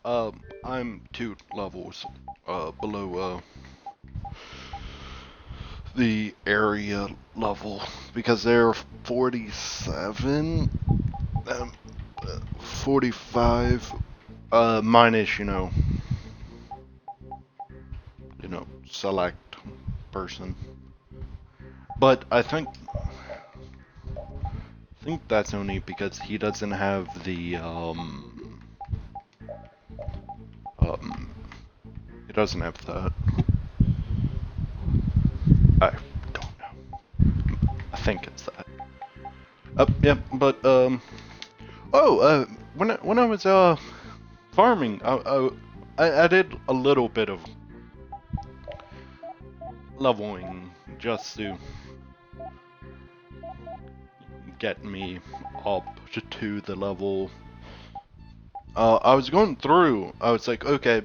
I'm 2 levels below the area level because they're 47, 45 minus select person. But I think that's only because he doesn't have the um he doesn't have that. I don't know. I think it's that. Yeah, but when I was farming, I did a little bit of leveling just to get me up to the level. I was going through, I was like, okay,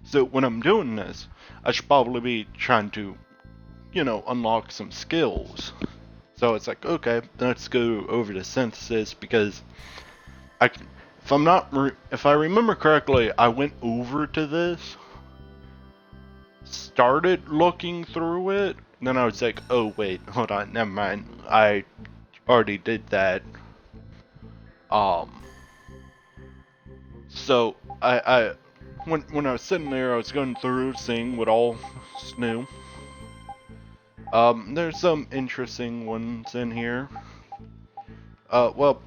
so when I'm doing this, I should probably be trying to, unlock some skills. So it's like, okay, let's go over to synthesis because I, if I remember correctly, I went over to this, started looking through it, then I was like, oh wait, hold on, never mind, I already did that. So when I was sitting there, I was going through, seeing what all is new. There's some interesting ones in here. Well,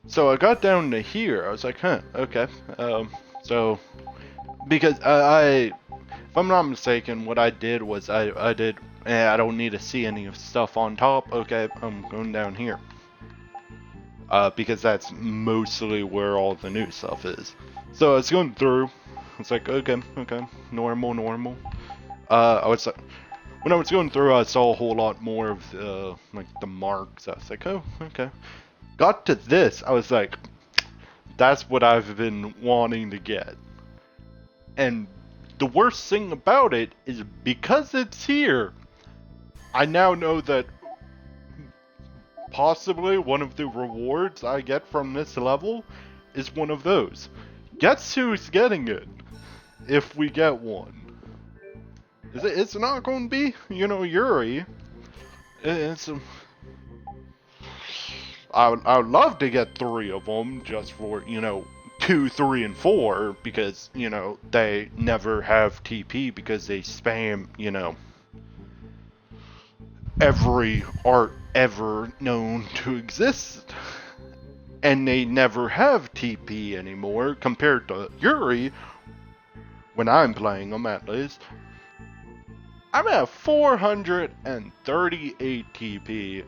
so I got down to here. I was like, huh, okay. So because if I'm not mistaken, what I did was I did. I don't need to see any of stuff on top. Okay, I'm going down here. Because that's mostly where all the new stuff is. So I was going through. It's like, okay, normal. I was when I was going through, I saw a whole lot more of the marks. I was like, oh, okay. Got to this, I was like, that's what I've been wanting to get. And the worst thing about it is because it's here, I now know that possibly one of the rewards I get from this level is one of those. Guess who's getting it? If we get one. It's not going to be, Yuri. It's... I would love to get 3 of them just for, 2, 3, and 4 because, they never have TP because they spam, every art ever known to exist. And they never have TP anymore compared to Yuri, when I'm playing them at least. I'm at 438 TP,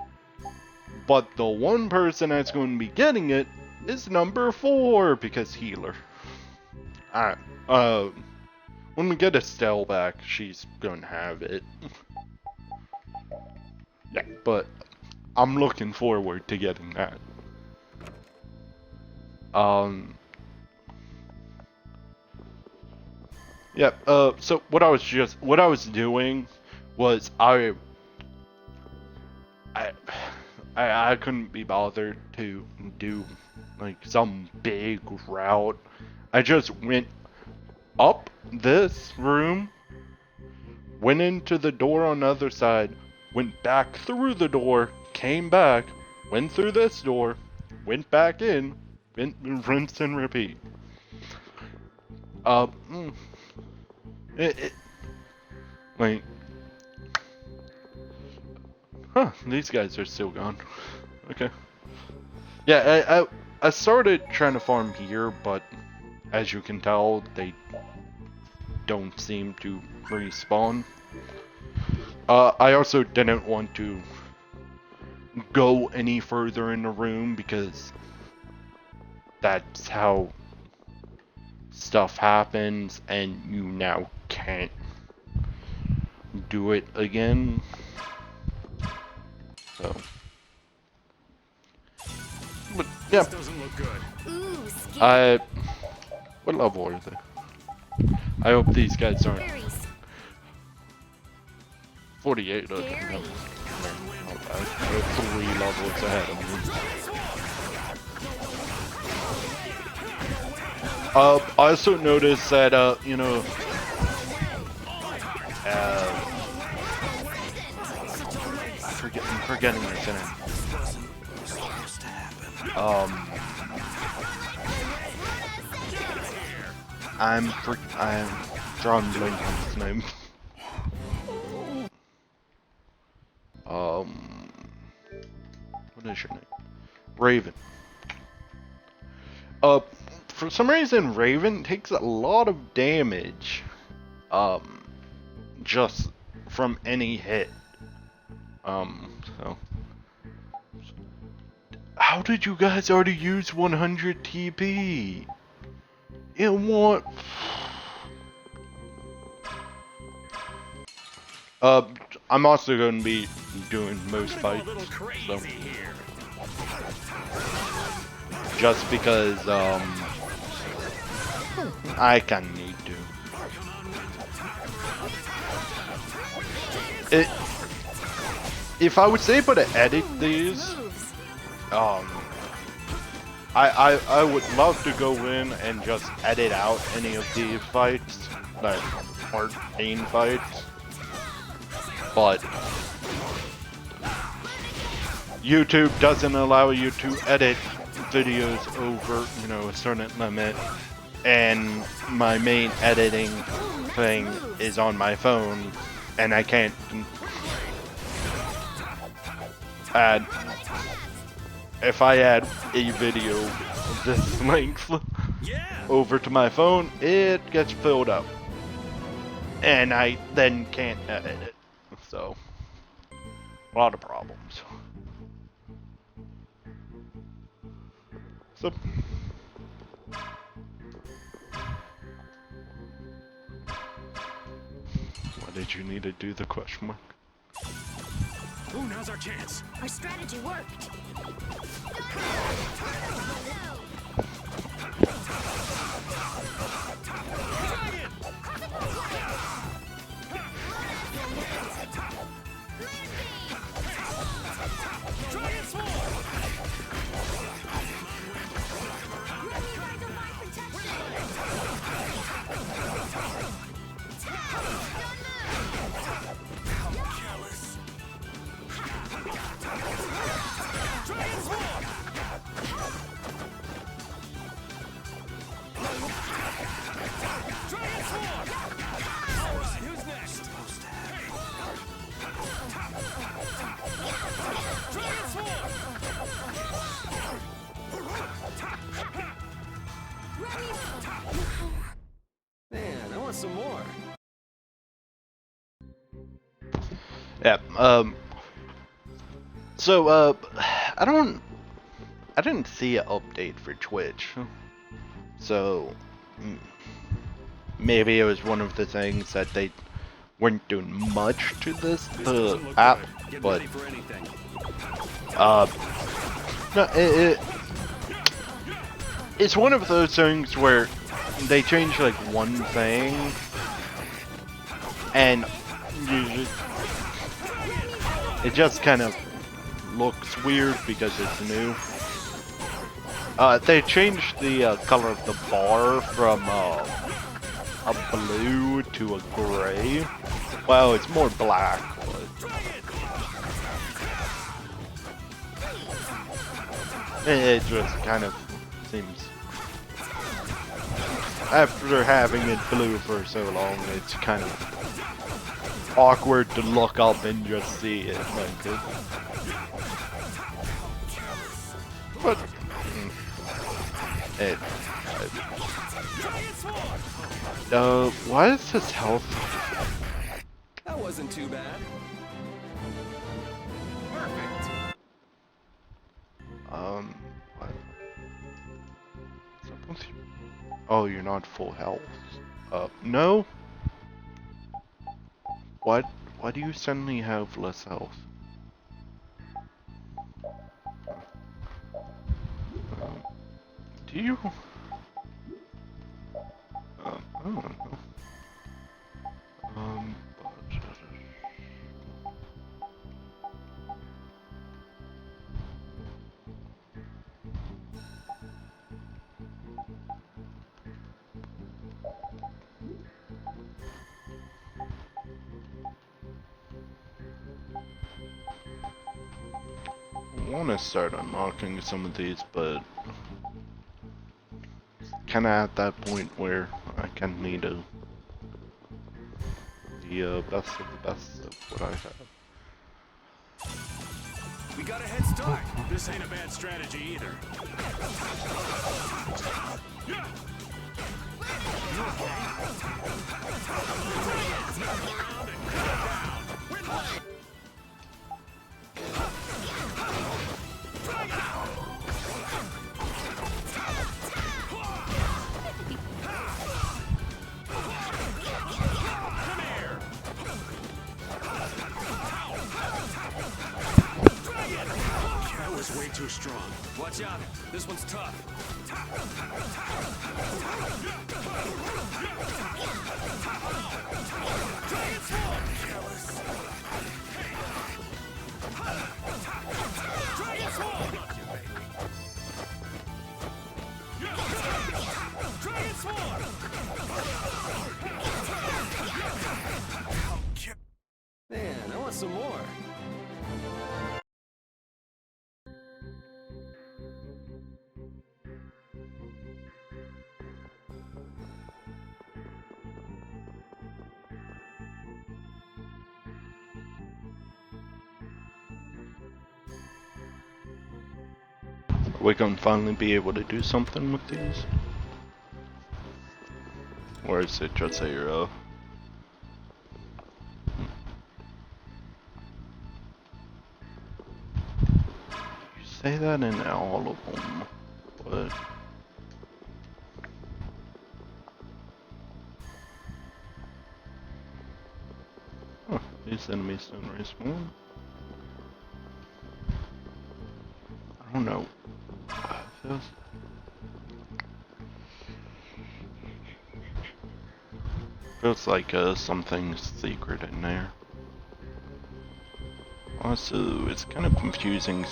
but the one person that's going to be getting it is number 4 because healer. Alright, when we get Estelle back, she's going to have it. Yeah, but I'm looking forward to getting that. Yeah, so what I was doing was I couldn't be bothered to do like some big route. I just went up this room, went into the door on the other side, went back through the door, came back, went through this door, went back in, rinse and repeat. Like, huh, these guys are still gone. Okay. Yeah, I started trying to farm here, but as you can tell, they don't seem to respawn. I also didn't want to go any further in the room because that's how stuff happens and you now can't do it again. So, but yeah. This doesn't look good. Ooh, what level are they? I hope these guys aren't 48. Okay, no. Not bad. They're 3 levels ahead of me. I also noticed that, you know, I'm forgetting his name. I'm drawing blank on his name. What is your name? Raven. For some reason, Raven takes a lot of damage, just from any hit. So. How did you guys already use 100 TP? In what? I'm also going to be doing most fights, so. Just because, I kind of need to. If I was able to edit these, I would love to go in and just edit out any of these fights that aren't main fights, but YouTube doesn't allow you to edit videos over, you know, a certain limit, and my main editing thing is on my phone, and I can't add. If I add a video of this length over to my phone, it gets filled up, and I then can't edit it. So, a lot of problems. So, why did you need to do the question mark? Oh, now's our chance. Our strategy worked. Man, I want some more. Yeah, so, I didn't see an update for Twitch, so maybe it was one of the things that they weren't doing much to this app, but no, it's one of those things where they change like one thing, and it just kind of looks weird because it's new. They changed the color of the bar from a blue to a gray. Well, it's more black, but it just kind of seems, after having it blue for so long, it's kind of awkward to look up and just see it like it. But why is his health? That wasn't too bad. Perfect. What? What's up with you? Oh, you're not full health. No? What? Why do you suddenly have less health? Do you? I don't know. want to start unlocking some of these, but kind of at that point where I kind of need the best of the best of what I have. We got a head start. This ain't a bad strategy either. Yeah. That was way too strong. Watch out. This one's tough. Man, I want some more. Are we gonna finally be able to do something with these? Or is it just a, you say that in all of them, but... Huh, these enemies don't respawn. I don't know. Feels like something secret in there. Also, it's kind of confusing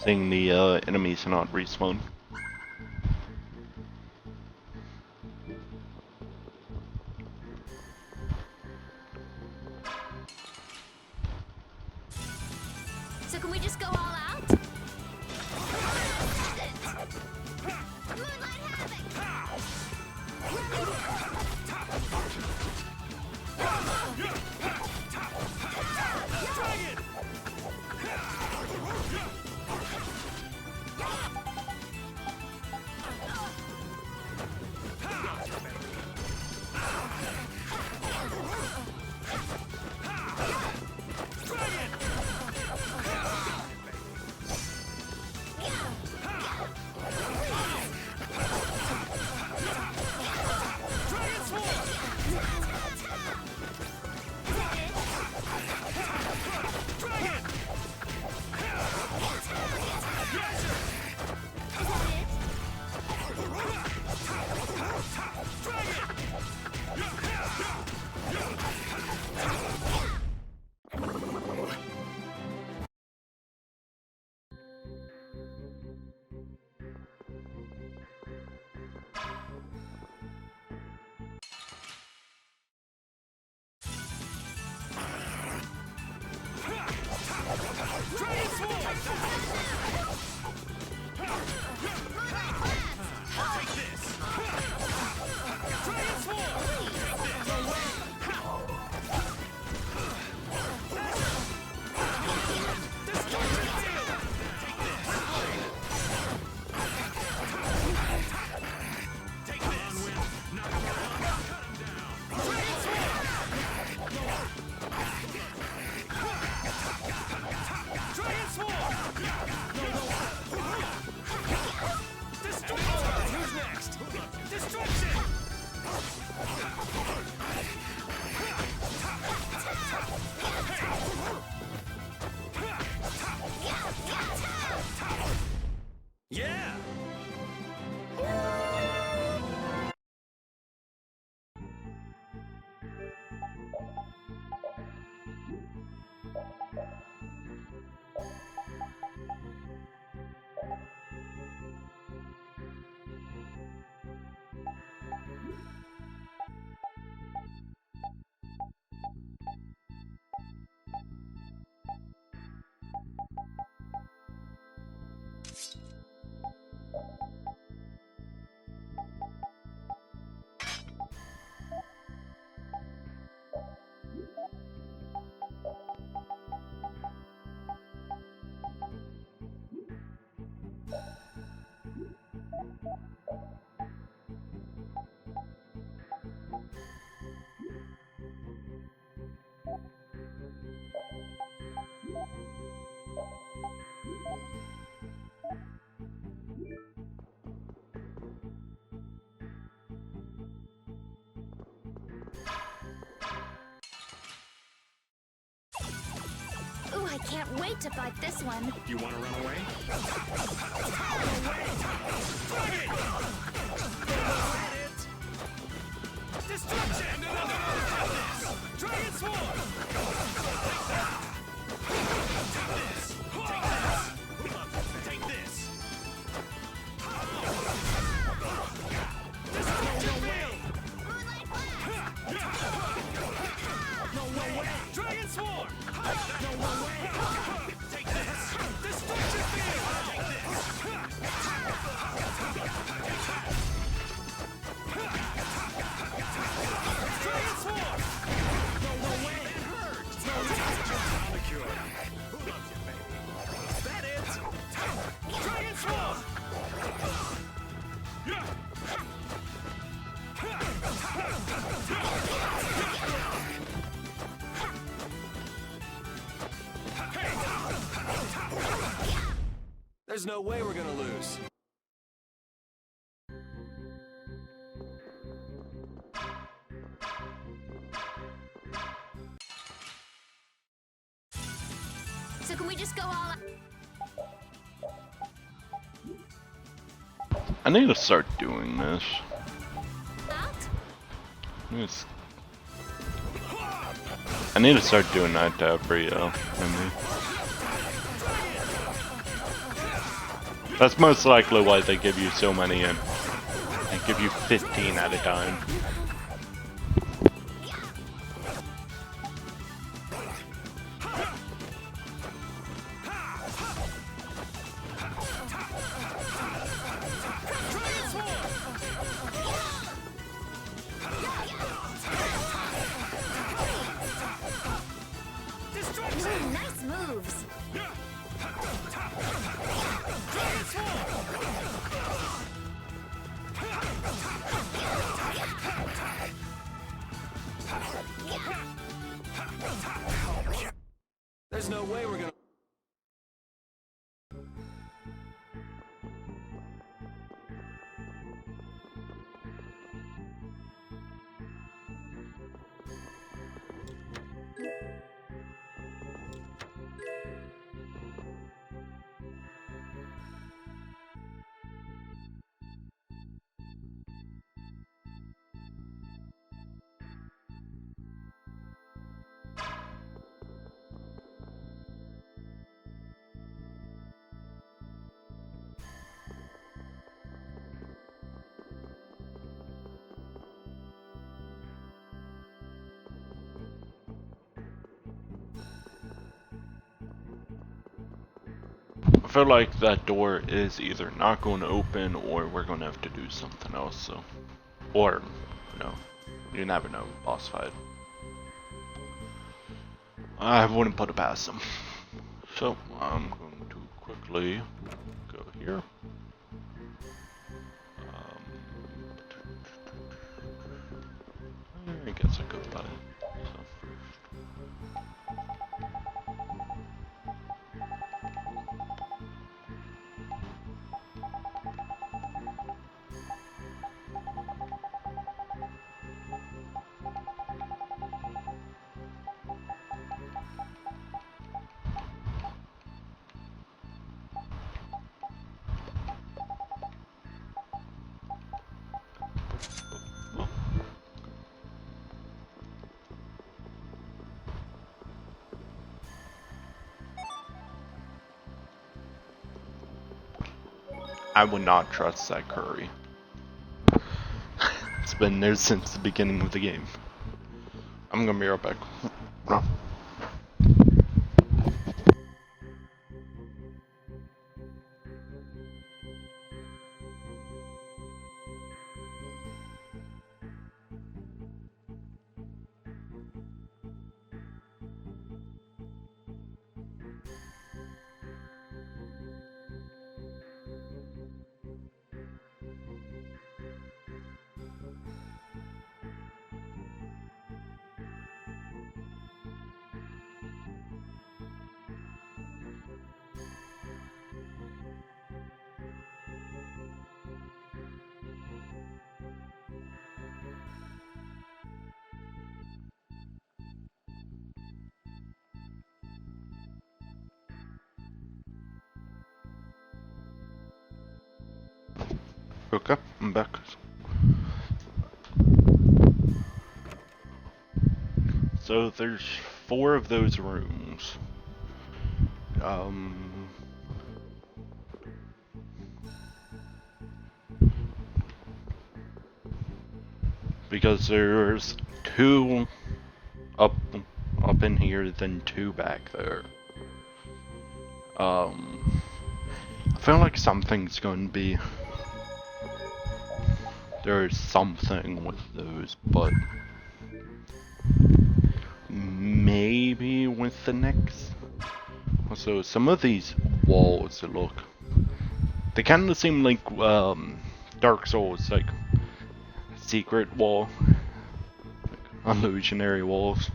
seeing the enemies not respawn. So can we just go all out? Moonlight Havoc! can't wait to fight this one. You want to run away? Destruction! No, no, no, no. Dragon Swarm! Take this! Destruction field! Moonlight blast! No way! Dragon Swarm! No way! Take this! Destruction field! Take this! Dragon Swarm! No way! It hurts! The cure. Who loves you, baby? Is that it? Dragon Swarm! There's no way we're gonna lose. So can we just go all out? I need to start doing this. It's- I need to start doing that to every enemy. That's most likely why they give you so many in. They give you 15 at a time. Ooh, nice moves. There's no way we're gonna. I feel like that door is either not going to open or we're going to have to do something else, so. Or, no. You never know, boss fight. I wouldn't put it past them. So, I'm going to quickly go here. I guess I could buy stuff first. I would not trust that curry. It's been there since the beginning of the game. I'm gonna be right back. Okay, I'm back. So there's 4 of those rooms. Because there's 2 up in here, then 2 back there. I feel like something's going to be. There's something with those, but maybe with the next. Also, some of these walls look. They kind of seem like Dark Souls, like secret wall, like illusionary walls.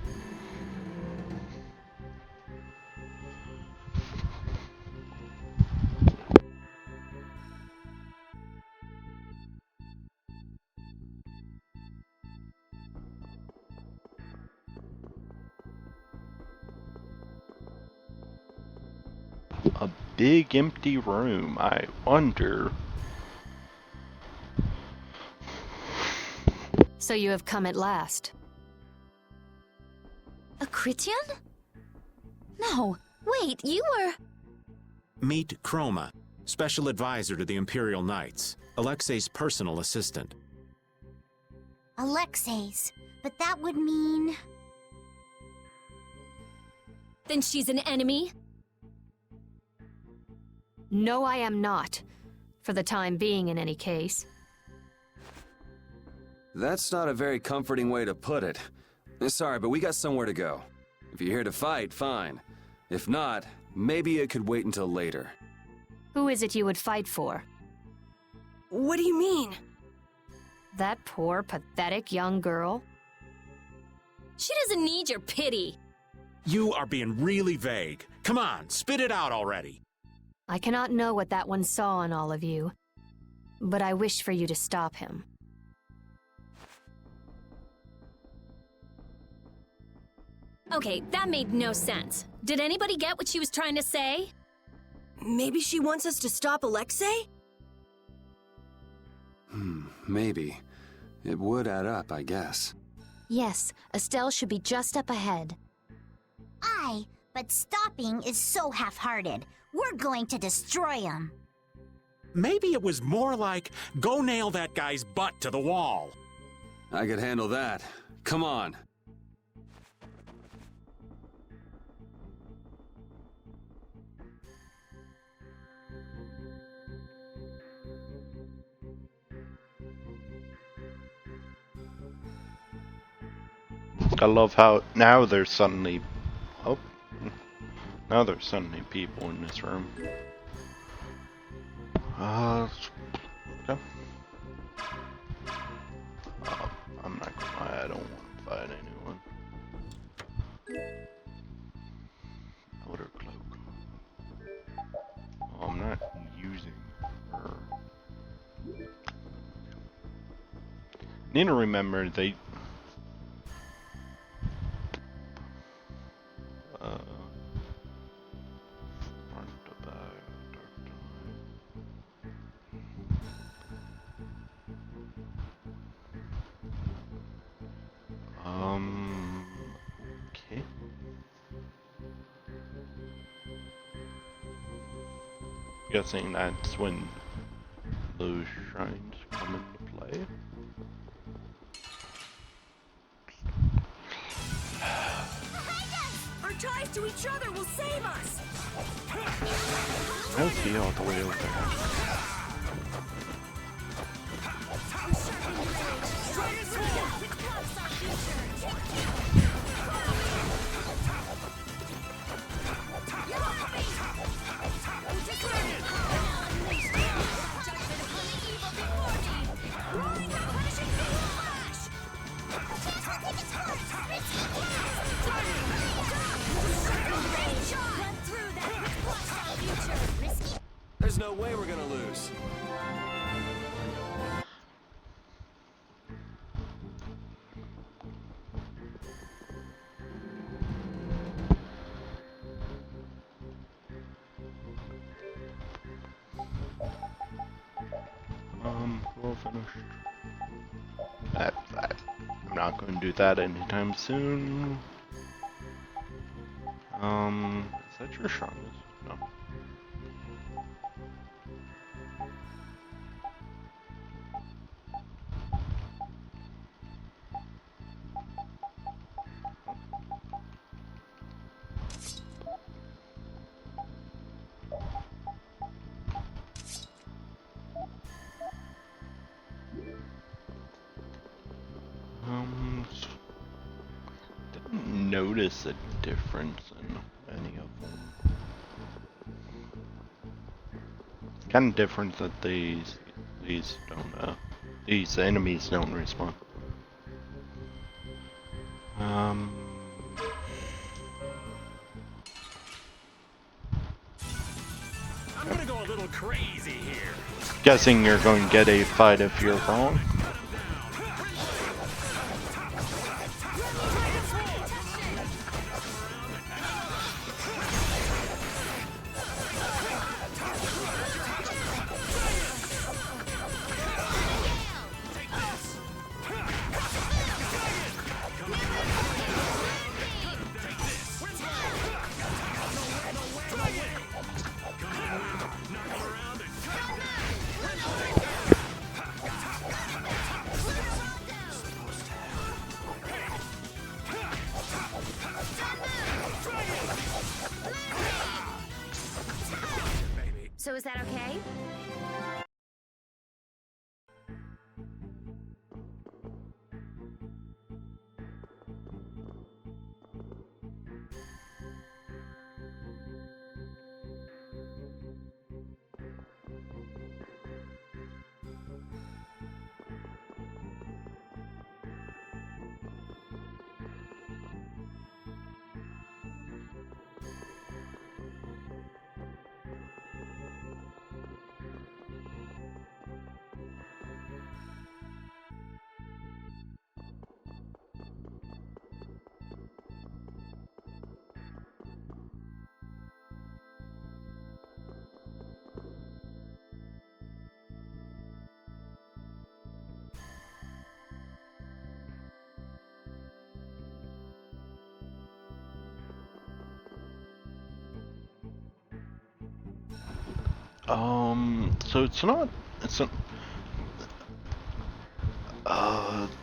A big empty room. I wonder. So you have come at last. A Critian? No, wait, you were... Meet Chroma, special advisor to the Imperial Knights, Alexei's personal assistant. Alexei's, but that would mean... Then she's an enemy? No, I am not. For the time being, in any case. That's not a very comforting way to put it. Sorry, but we got somewhere to go. If you're here to fight, fine. If not, maybe it could wait until later. Who is it you would fight for? What do you mean? That poor, pathetic young girl? She doesn't need your pity. You are being really vague. Come on, spit it out already. I cannot know what that one saw in all of you, but I wish for you to stop him. Okay, that made no sense. Did anybody get what she was trying to say? Maybe she wants us to stop Alexei? Maybe. It would add up, I guess. Yes, Estelle should be just up ahead. Aye, but stopping is so half-hearted. We're going to destroy him. Maybe it was more like, go nail that guy's butt to the wall. I could handle that. Come on. I love how now there's suddenly. Oh. Now there's suddenly people in this room. Okay. I'm not gonna lie, I don't want to fight anyone. Outer cloak. Oh, I'm not using her. Need to remember they. Okay. Guessing that's when those shrines come into play. Our ties to each other will save us! How's he all the way over there? There's no way we're gonna lose. finished. I'm not going to do that anytime soon. Is that your strongest? No. Didn't notice a difference in any of them. Kind of different that these don't these enemies don't respawn. I'm gonna go a little crazy here. Guessing you're going to get a fight if you're wrong. So is that okay? So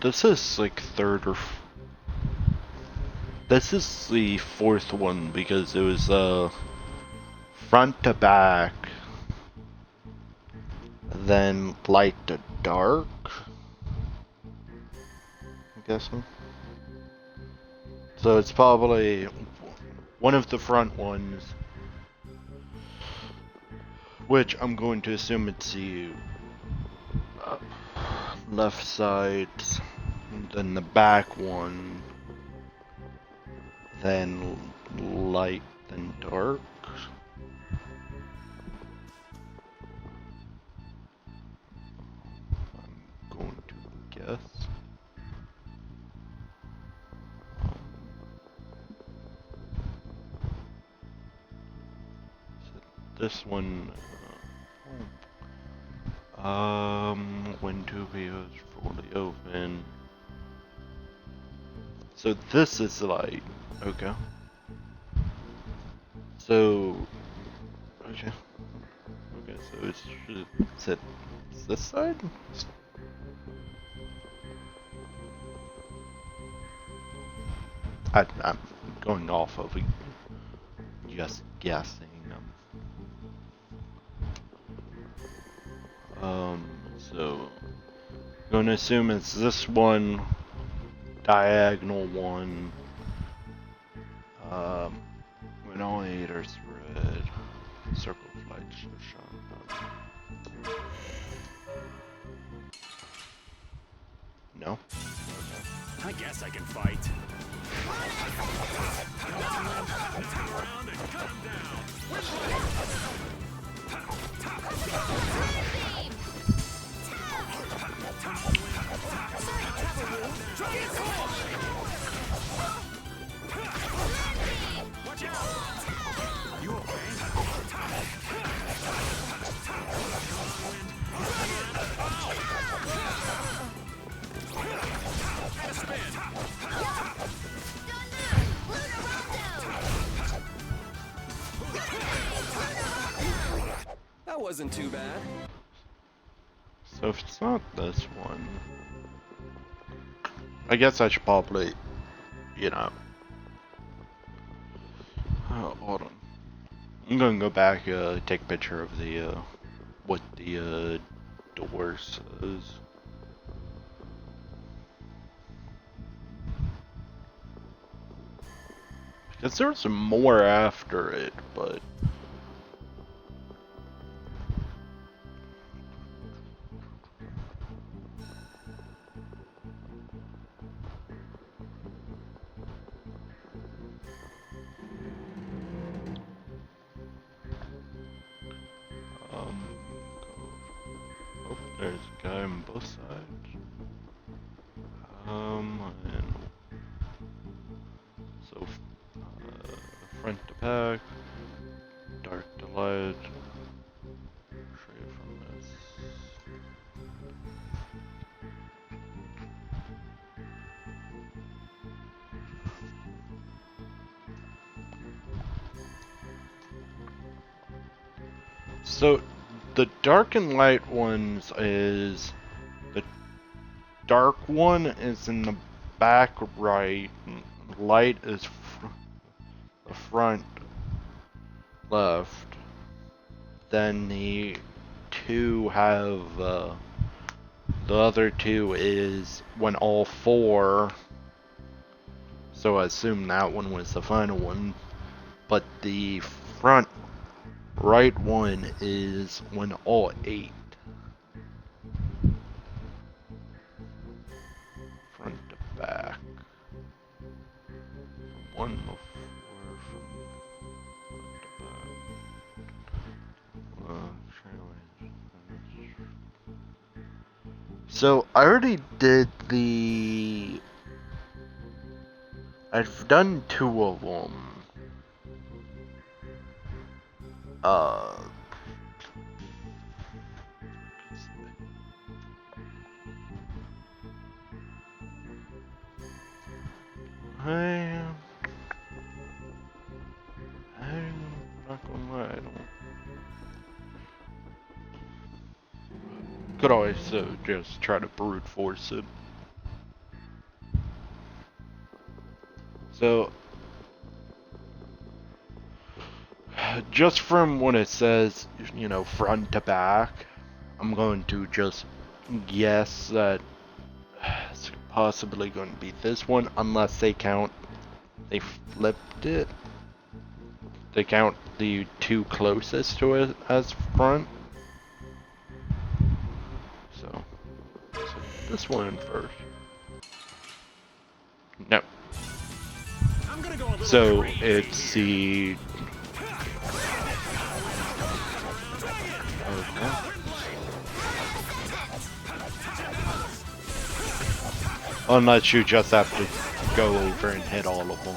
this is like this is the fourth one because it was, front to back, then light to dark, I'm guessing. So it's probably one of the front ones, which I'm going to assume it's the left side, and then the back one, then light, then dark. I'm going to guess. So this one, when to be fully open. So this is light. Okay. So, okay. Okay, so it's this side? I'm going off of just guessing. So I'm going to assume it's this one, diagonal one. When all 8 are spread, circle flight shot. No? I guess I can fight. You okay? wasn't too bad. So if it's not this one, I guess I should probably, you know. Oh, hold on. I'm gonna go back, take a picture of the, what the, door says. Because there's some more after it, but... Oh, there's a guy on both sides. And... So, front to back, dark to light, straight from this. So, the dark and light ones is, the dark one is in the back right, and light is the front left. Then the two have, the other two is when all four, so I assume that one was the final one, but the front right one is when all 8. Front to back. From 1 before, from front to back. So I already did the... I've done 2 of them. I'm not gonna lie, I don't... Could always just try to brute force it. So, just from what it says, you know, front to back, I'm going to just guess that it's possibly going to be this one, unless they flipped it. They count the 2 closest to it as front. So this one first. No. So it's the... Okay. Unless you just have to go over and hit all of them.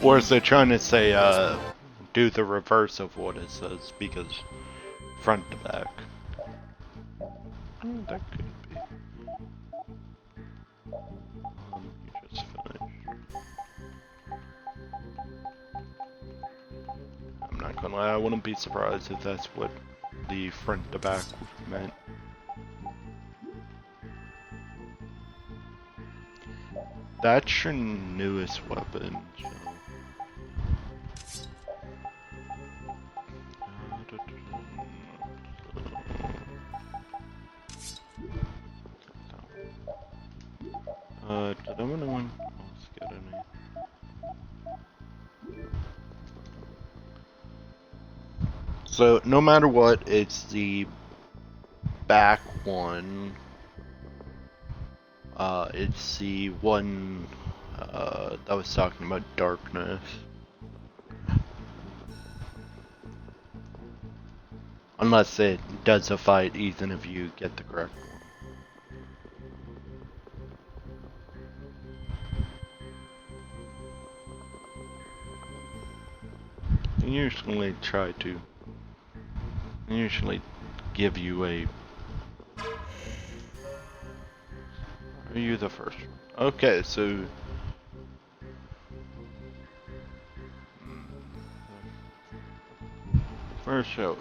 Or is it trying to say, do the reverse of what it says, because front to back? That could be. You just finished. I'm not gonna lie, I wouldn't be surprised if that's what the front to back meant. That's your newest weapon, so. Did anyone else get any? So, no matter what, it's the back one. It's the one that was talking about darkness. Unless it does a fight, even if you get the correct one. I usually give you a... Are you the first one? Okay, so... First show.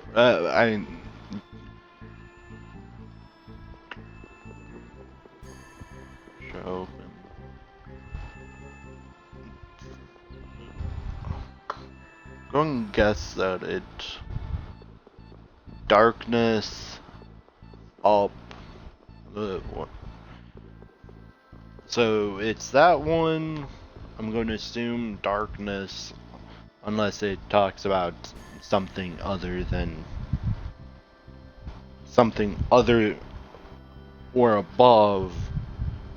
Show. Going to guess that it's darkness up. So it's that one. I'm going to assume darkness, unless it talks about something other or above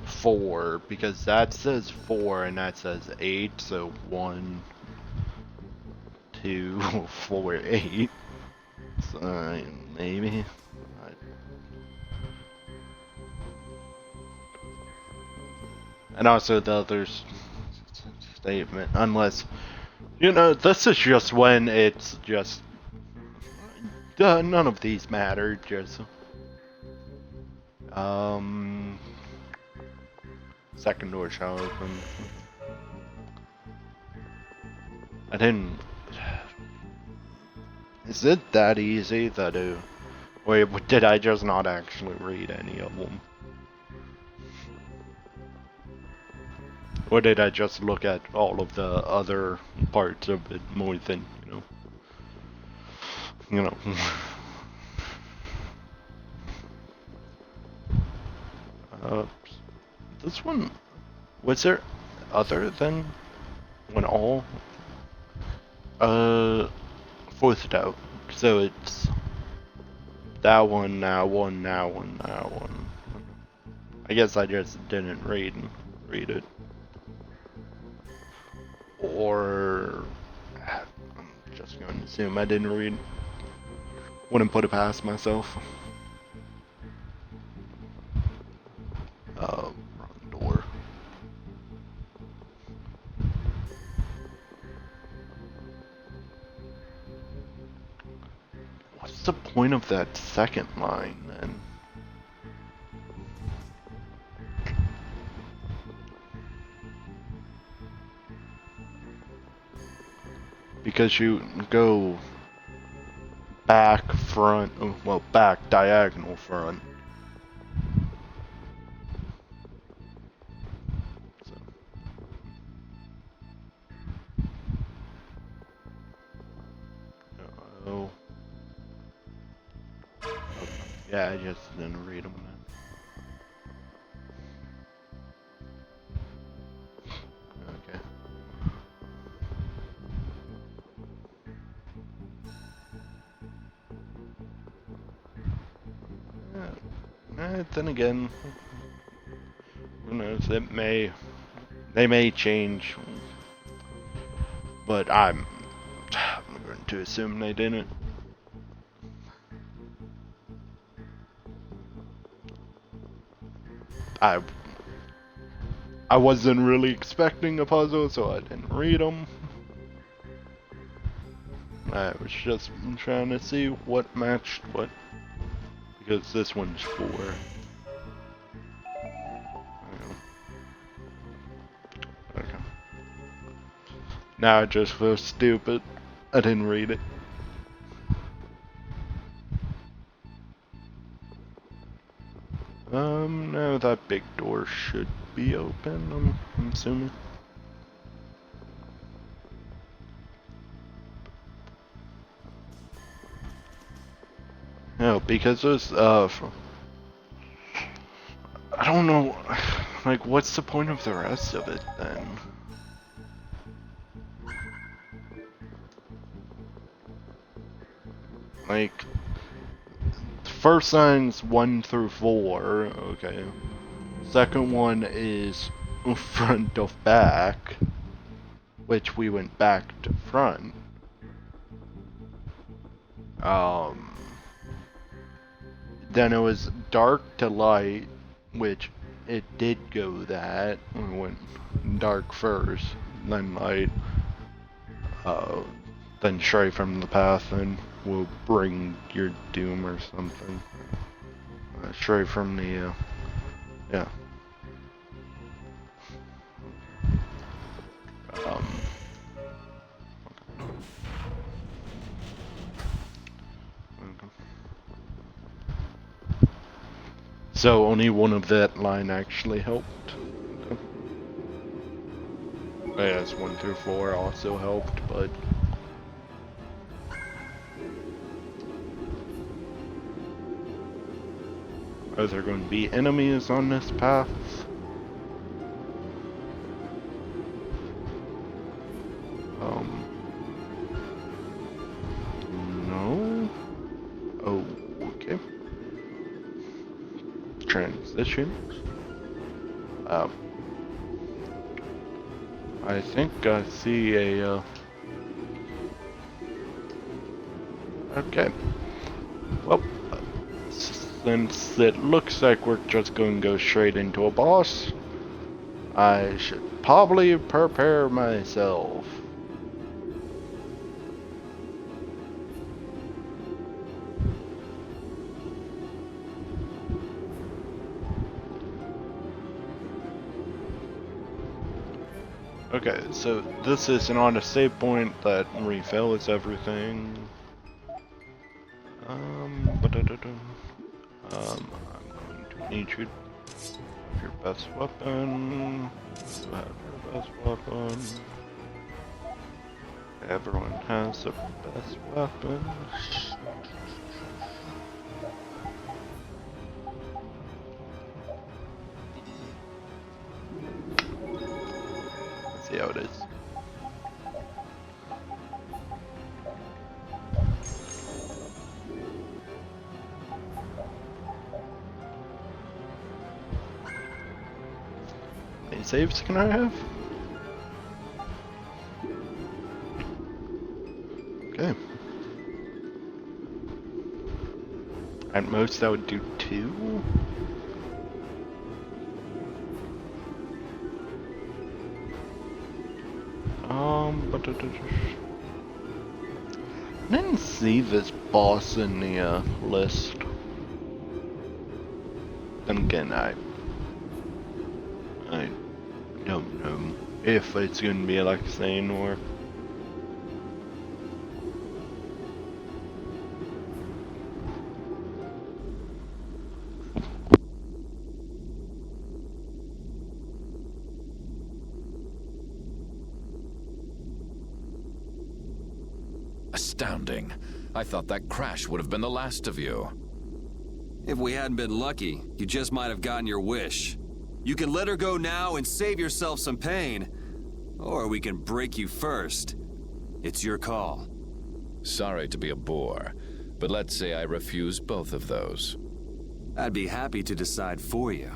4, because that says 4 and that says 8, so 1, 2, 4, 8. So, maybe. And also the other statement, unless, this is just when it's just, none of these matter, just, second door shall open. I didn't, is it that easy that, wait, did I just not actually read any of them? Or did I just look at all of the other parts of it more than, this one, was there other than when all, forced out, so it's that one, that one, that one, that one. I guess I just didn't read it. Or I'm just going to assume I didn't read. Wouldn't put it past myself. Wrong door. What's the point of that second line then? Because you go back, front, well, back, diagonal, front. So. Oh. Yeah, I just didn't read them then. Okay. Then again, who knows? They may change, but I'm going to assume they didn't. I wasn't really expecting a puzzle, so I didn't read them. I was just trying to see what matched what. Because this one's 4. Okay. Now I just feel stupid. I didn't read it. No, that big door should be open, I'm assuming. No, because there's, I don't know, like, what's the point of the rest of it, then? Like, the first sign's 1 through 4, okay. Second one is front to back, which we went back to front. Then it was dark to light, which it did go that. We went dark first, then light, then stray from the path, and will bring your doom or something. Stray from the, yeah. So only one of that line actually helped. Yes, 1 through 4 also helped, but are there going to be enemies on this path? No. Oh, okay. Transitions. I think I see a, okay. Well, since it looks like we're just going to go straight into a boss, I should probably prepare myself. Okay, so this is an on a save point that refills everything. I'm going to need you. Your best weapon. You have your best weapon. Everyone has a best weapon. See how it is. How many saves can I have? Okay. At most I would do 2. I didn't see this boss in the list. Then again, I don't know if it's gonna be Alexane or. Astounding. I thought that crash would have been the last of you. If we hadn't been lucky, you just might have gotten your wish. You can let her go now and save yourself some pain, or we can break you first. It's your call. Sorry to be a bore, but let's say I refuse both of those. I'd be happy to decide for you.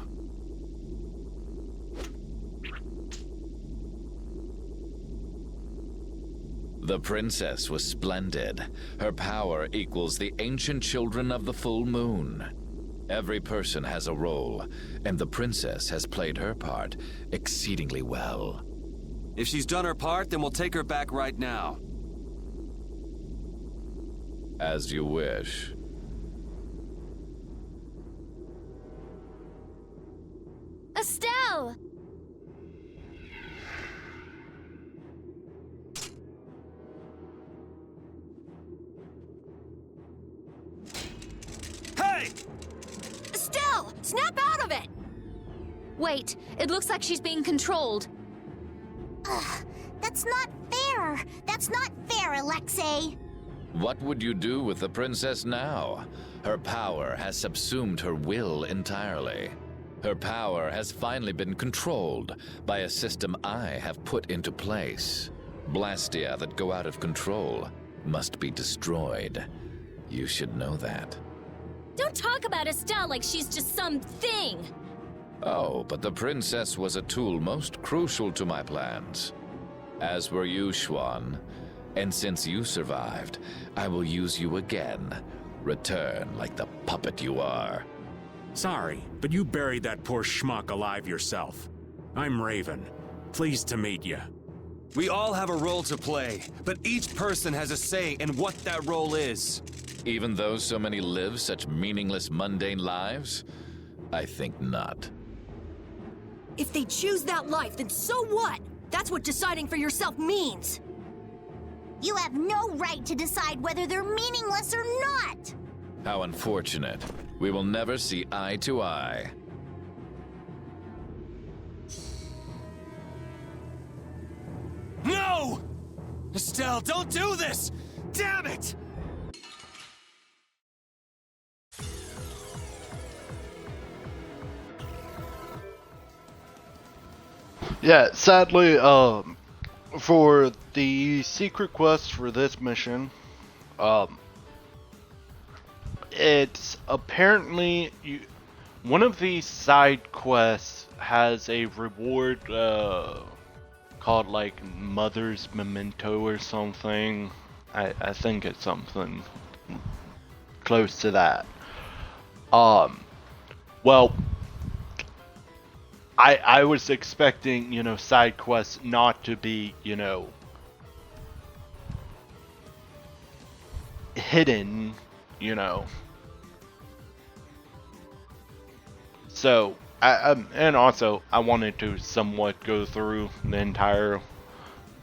The princess was splendid. Her power equals the ancient children of the full moon. Every person has a role, and the princess has played her part exceedingly well. If she's done her part, then we'll take her back right now. As you wish. Estelle! Hey! Estelle, snap out of it! Wait, it looks like she's being controlled. Ugh, that's not fair. That's not fair, Alexei. What would you do with the princess now? Her power has subsumed her will entirely. Her power has finally been controlled by a system I have put into place. Blastia that go out of control must be destroyed. You should know that. Don't talk about Estelle like she's just some thing. Oh, but the princess was a tool most crucial to my plans. As were you, Schwan. And since you survived, I will use you again. Return like the puppet you are. Sorry, but you buried that poor schmuck alive yourself. I'm Raven. Pleased to meet you. We all have a role to play, but each person has a say in what that role is. Even though so many live such meaningless, mundane lives? I think not. If they choose that life, then so what? That's what deciding for yourself means. You have no right to decide whether they're meaningless or not! How unfortunate. We will never see eye to eye. No! Estelle, don't do this! Damn it! Yeah, sadly, for the secret quest for this mission, it's apparently one of these side quests has a reward called like Mother's Memento or something. I think it's something close to that. Well, I was expecting, you know, side quests not to be, you know, hidden, you know. So, and also, I wanted to somewhat go through the entire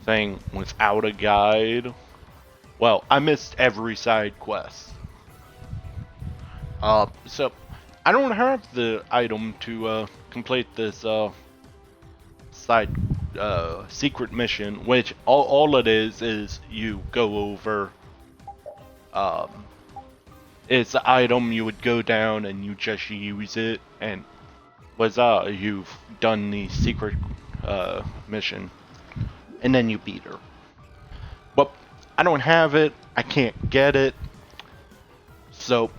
thing without a guide. Well, I missed every side quest. So, I don't have the item to, complete this, side, secret mission, which all it is you go over, it's the item, you would go down and you just use it, and you've done the secret, mission, and then you beat her. But I don't have it, I can't get it, so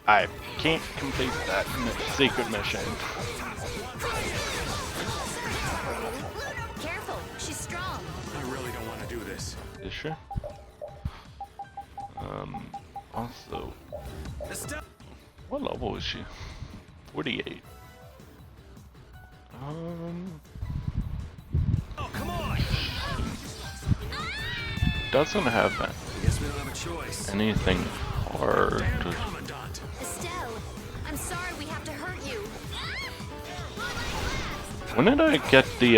I can't complete that secret mission. Careful, she's strong. I really don't want to do this. Is she? Also, Estelle! what level is she? 48. Oh, come on! Doesn't have I guess we don't have a choice. anything hard. Commandant. Estelle, I'm sorry we have to hurt you. When did I get the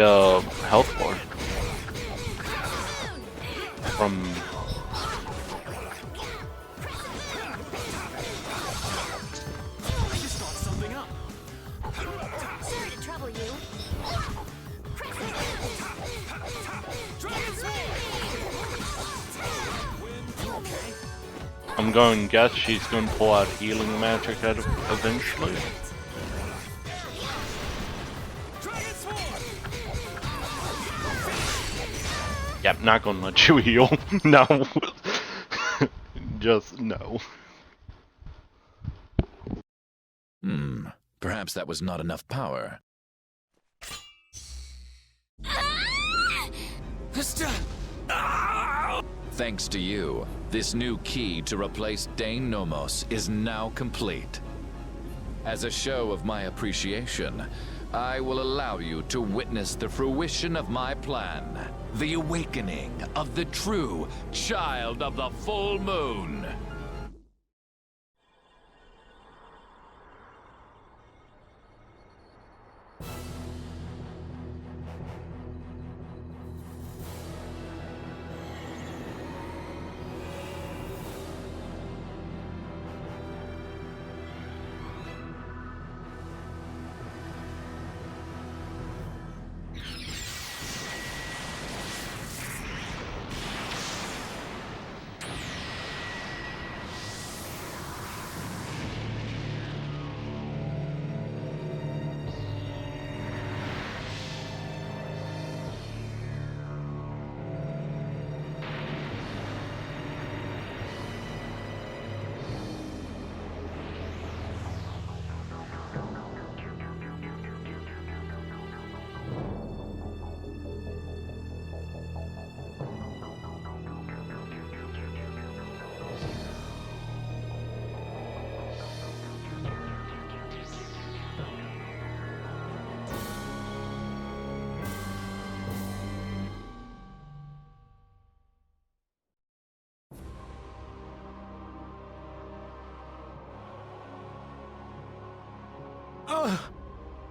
health bar? From I just thought something up. Sorry to trouble you. I'm going to guess she's going to pull out healing magic eventually. Yep, not gonna let you heal. No. Just no. Perhaps that was not enough power. Estelle! Thanks to you, this new key to replace Dane Nomos is now complete. As a show of my appreciation, I will allow you to witness the fruition of my plan. The awakening of the true child of the full moon.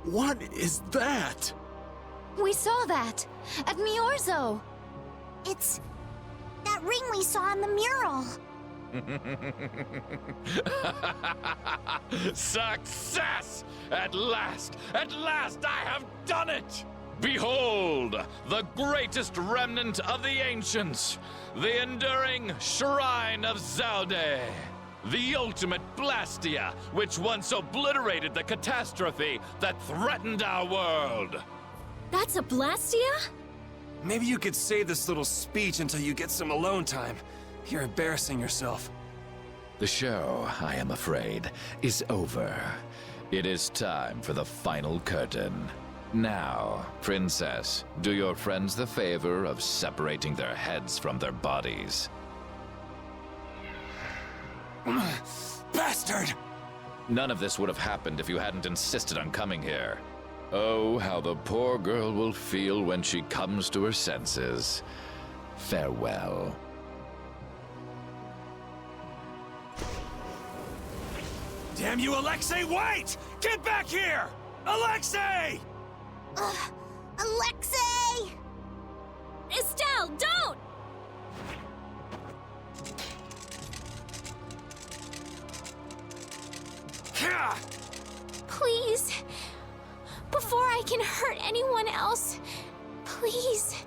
What is that? We saw that at Miorzo. It's that ring we saw on the mural. Success! At last I have done it! Behold, the greatest remnant of the ancients, the enduring Shrine of Zalde, the ultimate Blastia, which once obliterated the catastrophe that threatened our world. That's a Blastia? Maybe you could save this little speech until you get some alone time. You're embarrassing yourself. The show, I am afraid, is over. It is time for the final curtain. Now, Princess, do your friends the favor of separating their heads from their bodies. Bastard! None of this would have happened if you hadn't insisted on coming here. Oh, how the poor girl will feel when she comes to her senses. Farewell. Damn you, Alexei, wait! Get back here! Alexei! Alexei! Estelle, don't! Please. Before I can hurt anyone else. Please.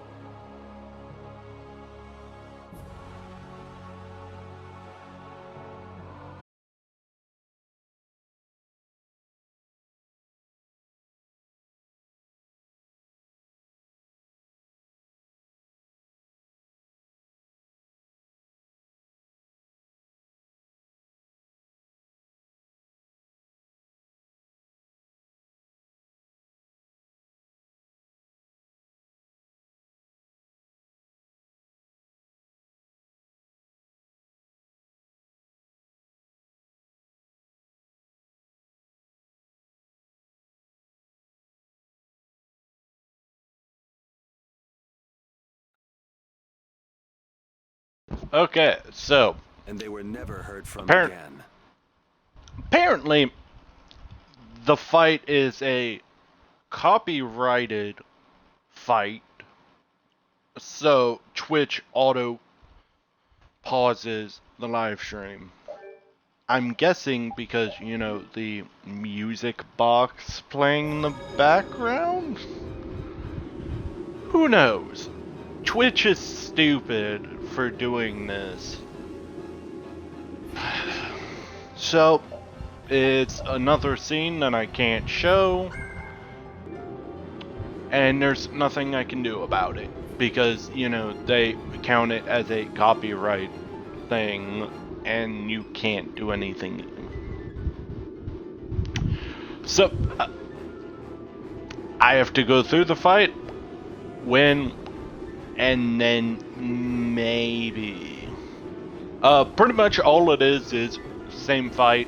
Okay, so And they were never heard from Appar- again. apparently the fight is a copyrighted fight, so Twitch auto pauses the live stream. I'm guessing because, you know, the music box playing in the background? Who knows? Twitch is stupid for doing this. So, it's another scene that I can't show, and there's nothing I can do about it, because, you know, they count it as a copyright thing, and you can't do anything. So, I have to go through the fight, win, and then maybe. Pretty much all it is same fight,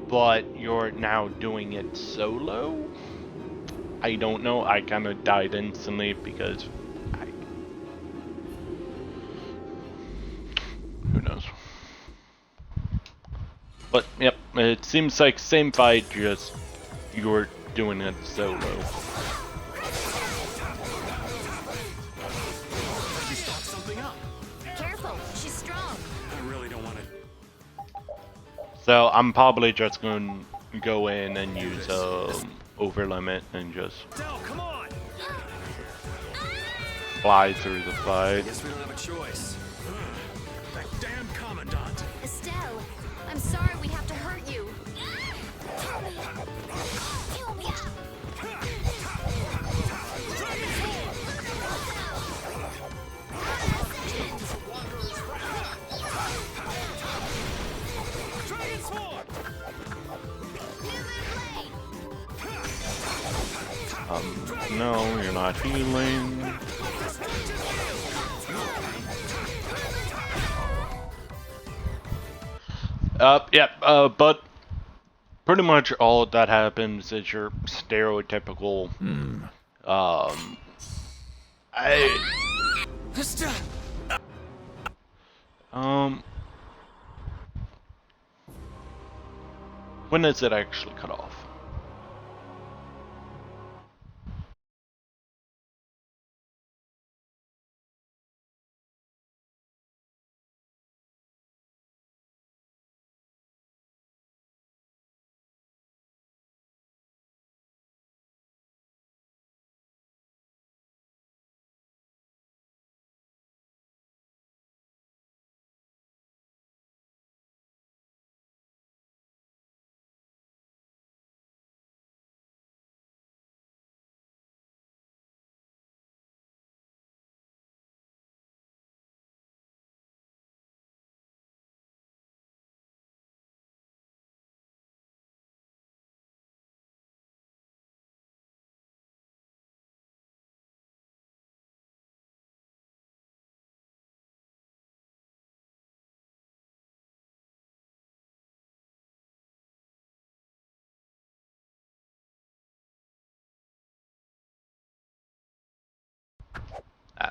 but you're now doing it solo? I don't know, I kind of died instantly because who knows. But, yep, it seems like same fight, just you're doing it solo. Careful, she's strong. I really don't want to. So I'm probably just going to go in and use over limit and just Estelle, come on! fly through the fight. Guess we don't have a choice. That damn commandant! Estelle, I'm sorry we have to hurt you. Dragon Sword! No, you're not healing. But pretty much all that happens is your stereotypical, Estelle! When is it actually cut off?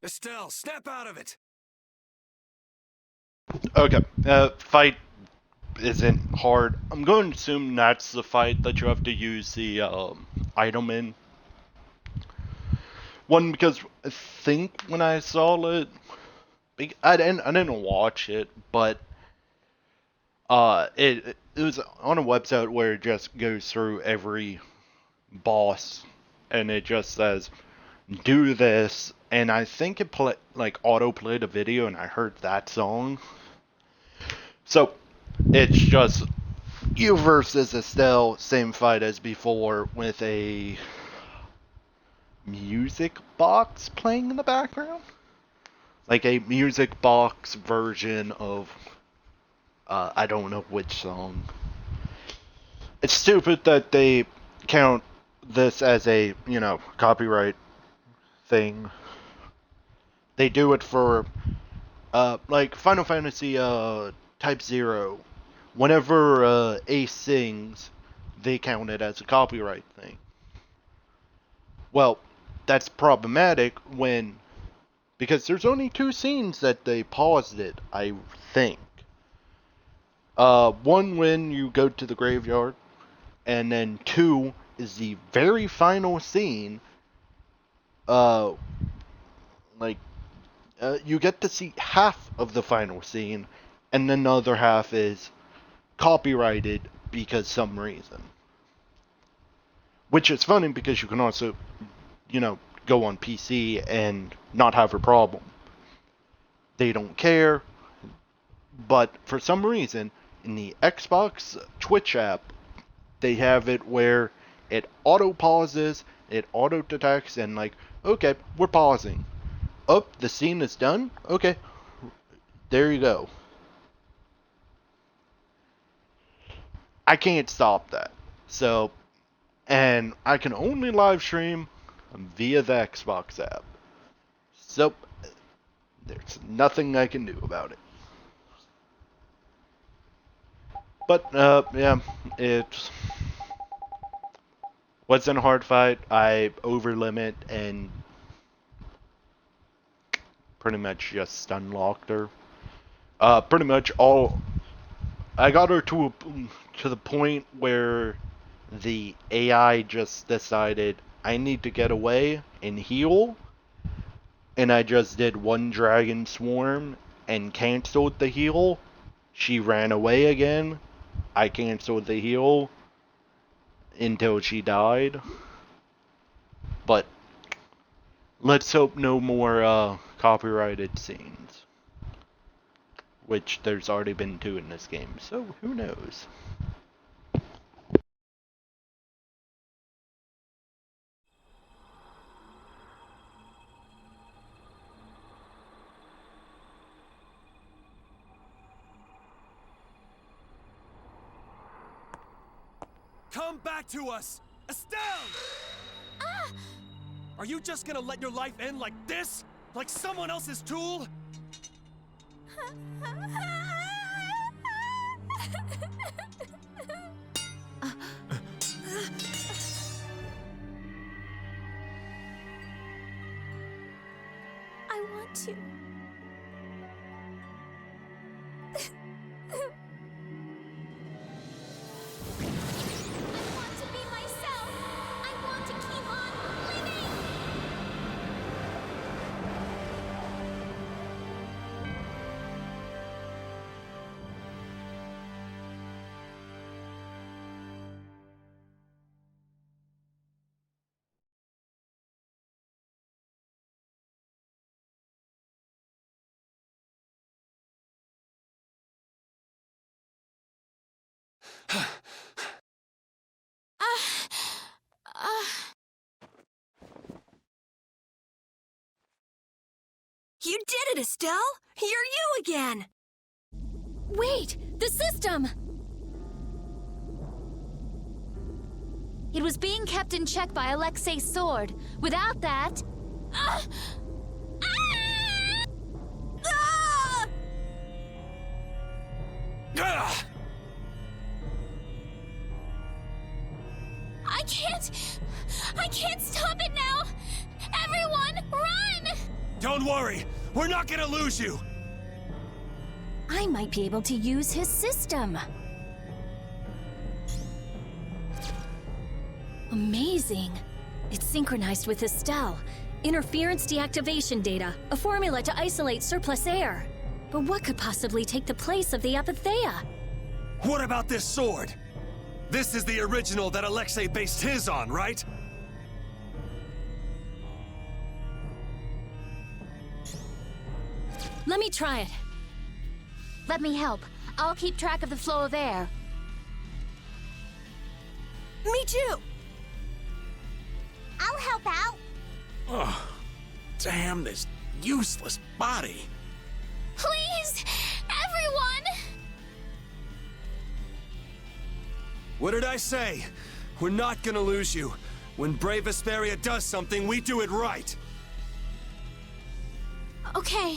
Estelle, snap out of it! Okay, fight isn't hard. I'm going to assume that's the fight that you have to use the item in. One, because I think when I saw it, I didn't watch it, but it was on a website where it just goes through every boss, and it just says do this, and I think it auto played a video, and I heard that song. So it's just you versus Estelle, same fight as before, with a music box playing in the background, like a music box version of I don't know which song. It's stupid that they count this as a, copyright thing. They do it for, like Final Fantasy Type 0. Whenever Ace sings, they count it as a copyright thing. Well, that's problematic because there's only 2 scenes that they paused it, I think. One when you go to the graveyard, and then 2 is the very final scene. Uh, like you get to see half of the final scene, and then the other half is copyrighted because some reason. Which is funny because you can also, go on PC and not have a problem. They don't care, but for some reason, in the Xbox Twitch app, they have it where it auto pauses, it auto detects, and okay, we're pausing. Oh, the scene is done? Okay, there you go. I can't stop that. So, and I can only live stream via the Xbox app. So, there's nothing I can do about it. But, yeah, it wasn't a hard fight. I overlimit and pretty much just stun locked her. Pretty much all. I got her to the point where the AI just decided I need to get away and heal, and I just did one dragon swarm and canceled the heal. She ran away again. I canceled the heal until she died. But let's hope no more copyrighted scenes. Which there's already been 2 in this game, so who knows? Come back to us! Estelle! Are you just gonna let your life end like this? Like someone else's tool? I want to. You did it, Estelle! You're you again! Wait! The system! It was being kept in check by Alexei's sword. Without that... Ah! Ah! I can't stop it now! Everyone, run! Don't worry, we're not gonna lose you. I might be able to use his system. Amazing. It's synchronized with Estelle. Interference deactivation data, a formula to isolate surplus air. But what could possibly take the place of the Apatheia? What about this sword? This is the original that Alexei based his on, right? Let me try it. Let me help. I'll keep track of the flow of air. Me too! I'll help out. Ugh. Damn this useless body. Please! Everyone! What did I say? We're not gonna lose you. When Brave Vesperia does something, we do it right. Okay.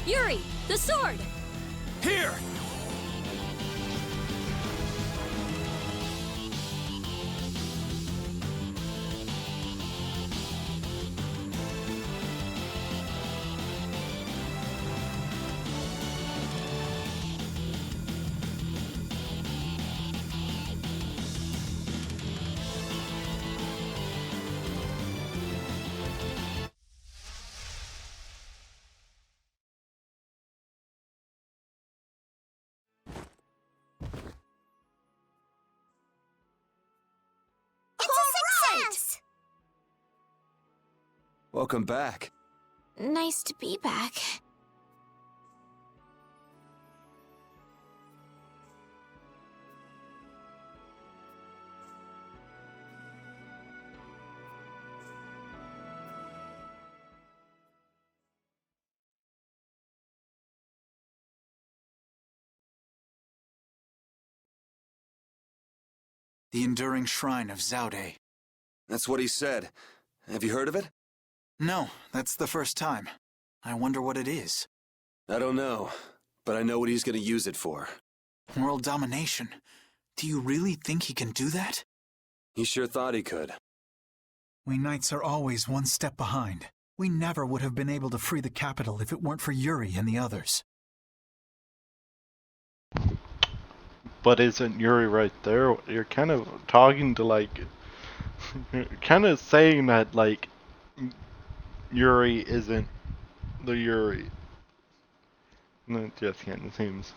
Yuri, the sword! Here! Welcome back. Nice to be back. The Enduring Shrine of Zaude. That's what he said. Have you heard of it? No, that's the first time. I wonder what it is. I don't know, but I know what he's gonna use it for. World domination. Do you really think he can do that? He sure thought he could. We Knights are always one step behind. We never would have been able to free the capital if it weren't for Yuri and the others. But isn't Yuri right there? You're kind of talking to like... You're kind of saying that like... Yuri isn't the Yuri. That just kind of seems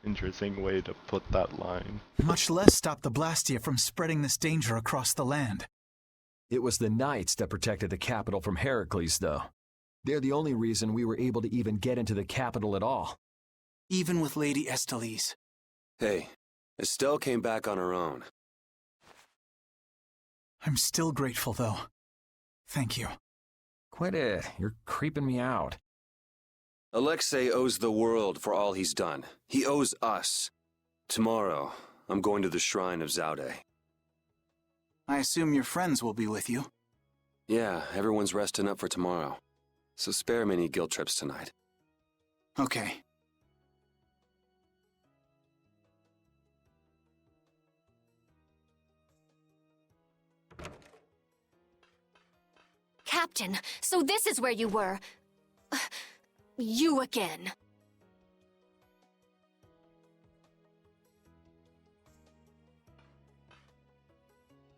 interesting way to put that line. Much less stop the Blastia from spreading this danger across the land. It was the Knights that protected the capital from Heracles, though. They're the only reason we were able to even get into the capital at all. Even with Lady Estellise. Hey, Estelle came back on her own. I'm still grateful, though. Thank you. Quit it. You're creeping me out. Alexei owes the world for all he's done. He owes us. Tomorrow, I'm going to the Shrine of Zaude. I assume your friends will be with you. Yeah, everyone's resting up for tomorrow. So spare me any guilt trips tonight. Okay. Captain, so this is where you were. You again.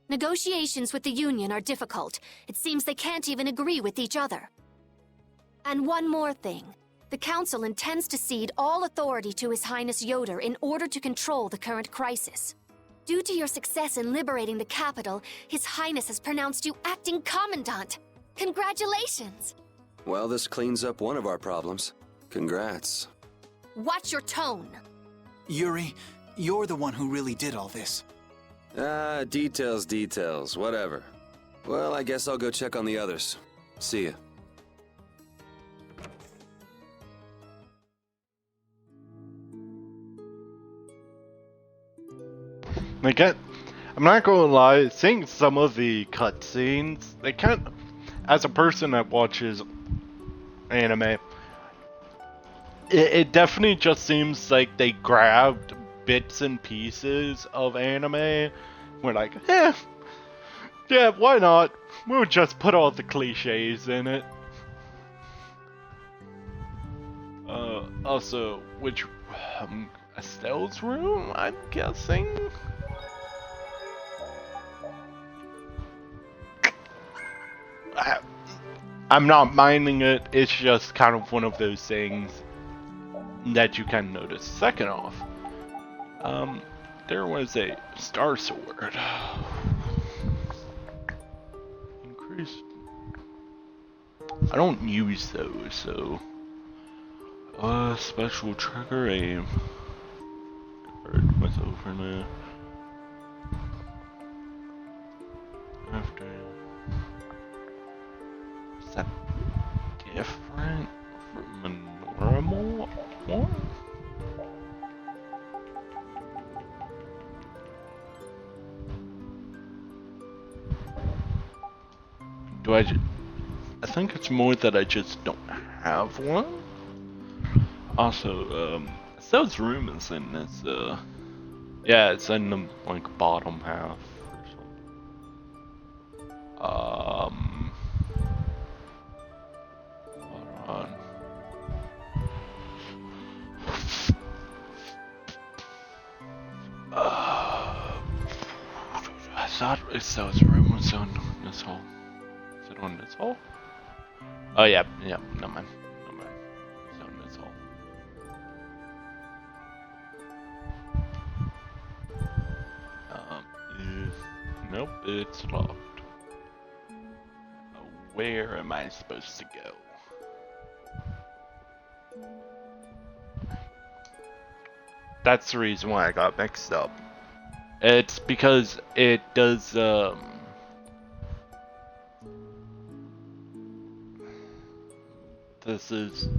Negotiations with the Union are difficult. It seems they can't even agree with each other. And one more thing. The Council intends to cede all authority to His Highness Yoder in order to control the current crisis. Due to your success in liberating the capital, His Highness has pronounced you acting commandant. Congratulations! Well, this cleans up one of our problems. Congrats. Watch your tone. Yuri, you're the one who really did all this. Details, whatever. Well, I guess I'll go check on the others. See ya. I'm not gonna lie, seeing some of the cutscenes, they kind of, as a person that watches anime, it definitely just seems like they grabbed bits and pieces of anime. We're like, yeah, why not? We'll just put all the cliches in it. Also, which, Estelle's room, I'm guessing? I'm not minding it, it's just kind of one of those things that you can notice. Second off, there was a star sword. Increased. I don't use those, so. Special trigger aim. Hurt myself in there. After. Is that different from a normal one? I think it's more that I just don't have one. Also, Estelle's room is in this, yeah, it's in the, like, bottom half or something. Hold on. I thought Estelle's room was on this hall. Is it on this hall? Oh, yeah, never mind. It's on this hall. Nope, it's locked. Where am I supposed to go? That's the reason why I got mixed up. It's because it does, this is it?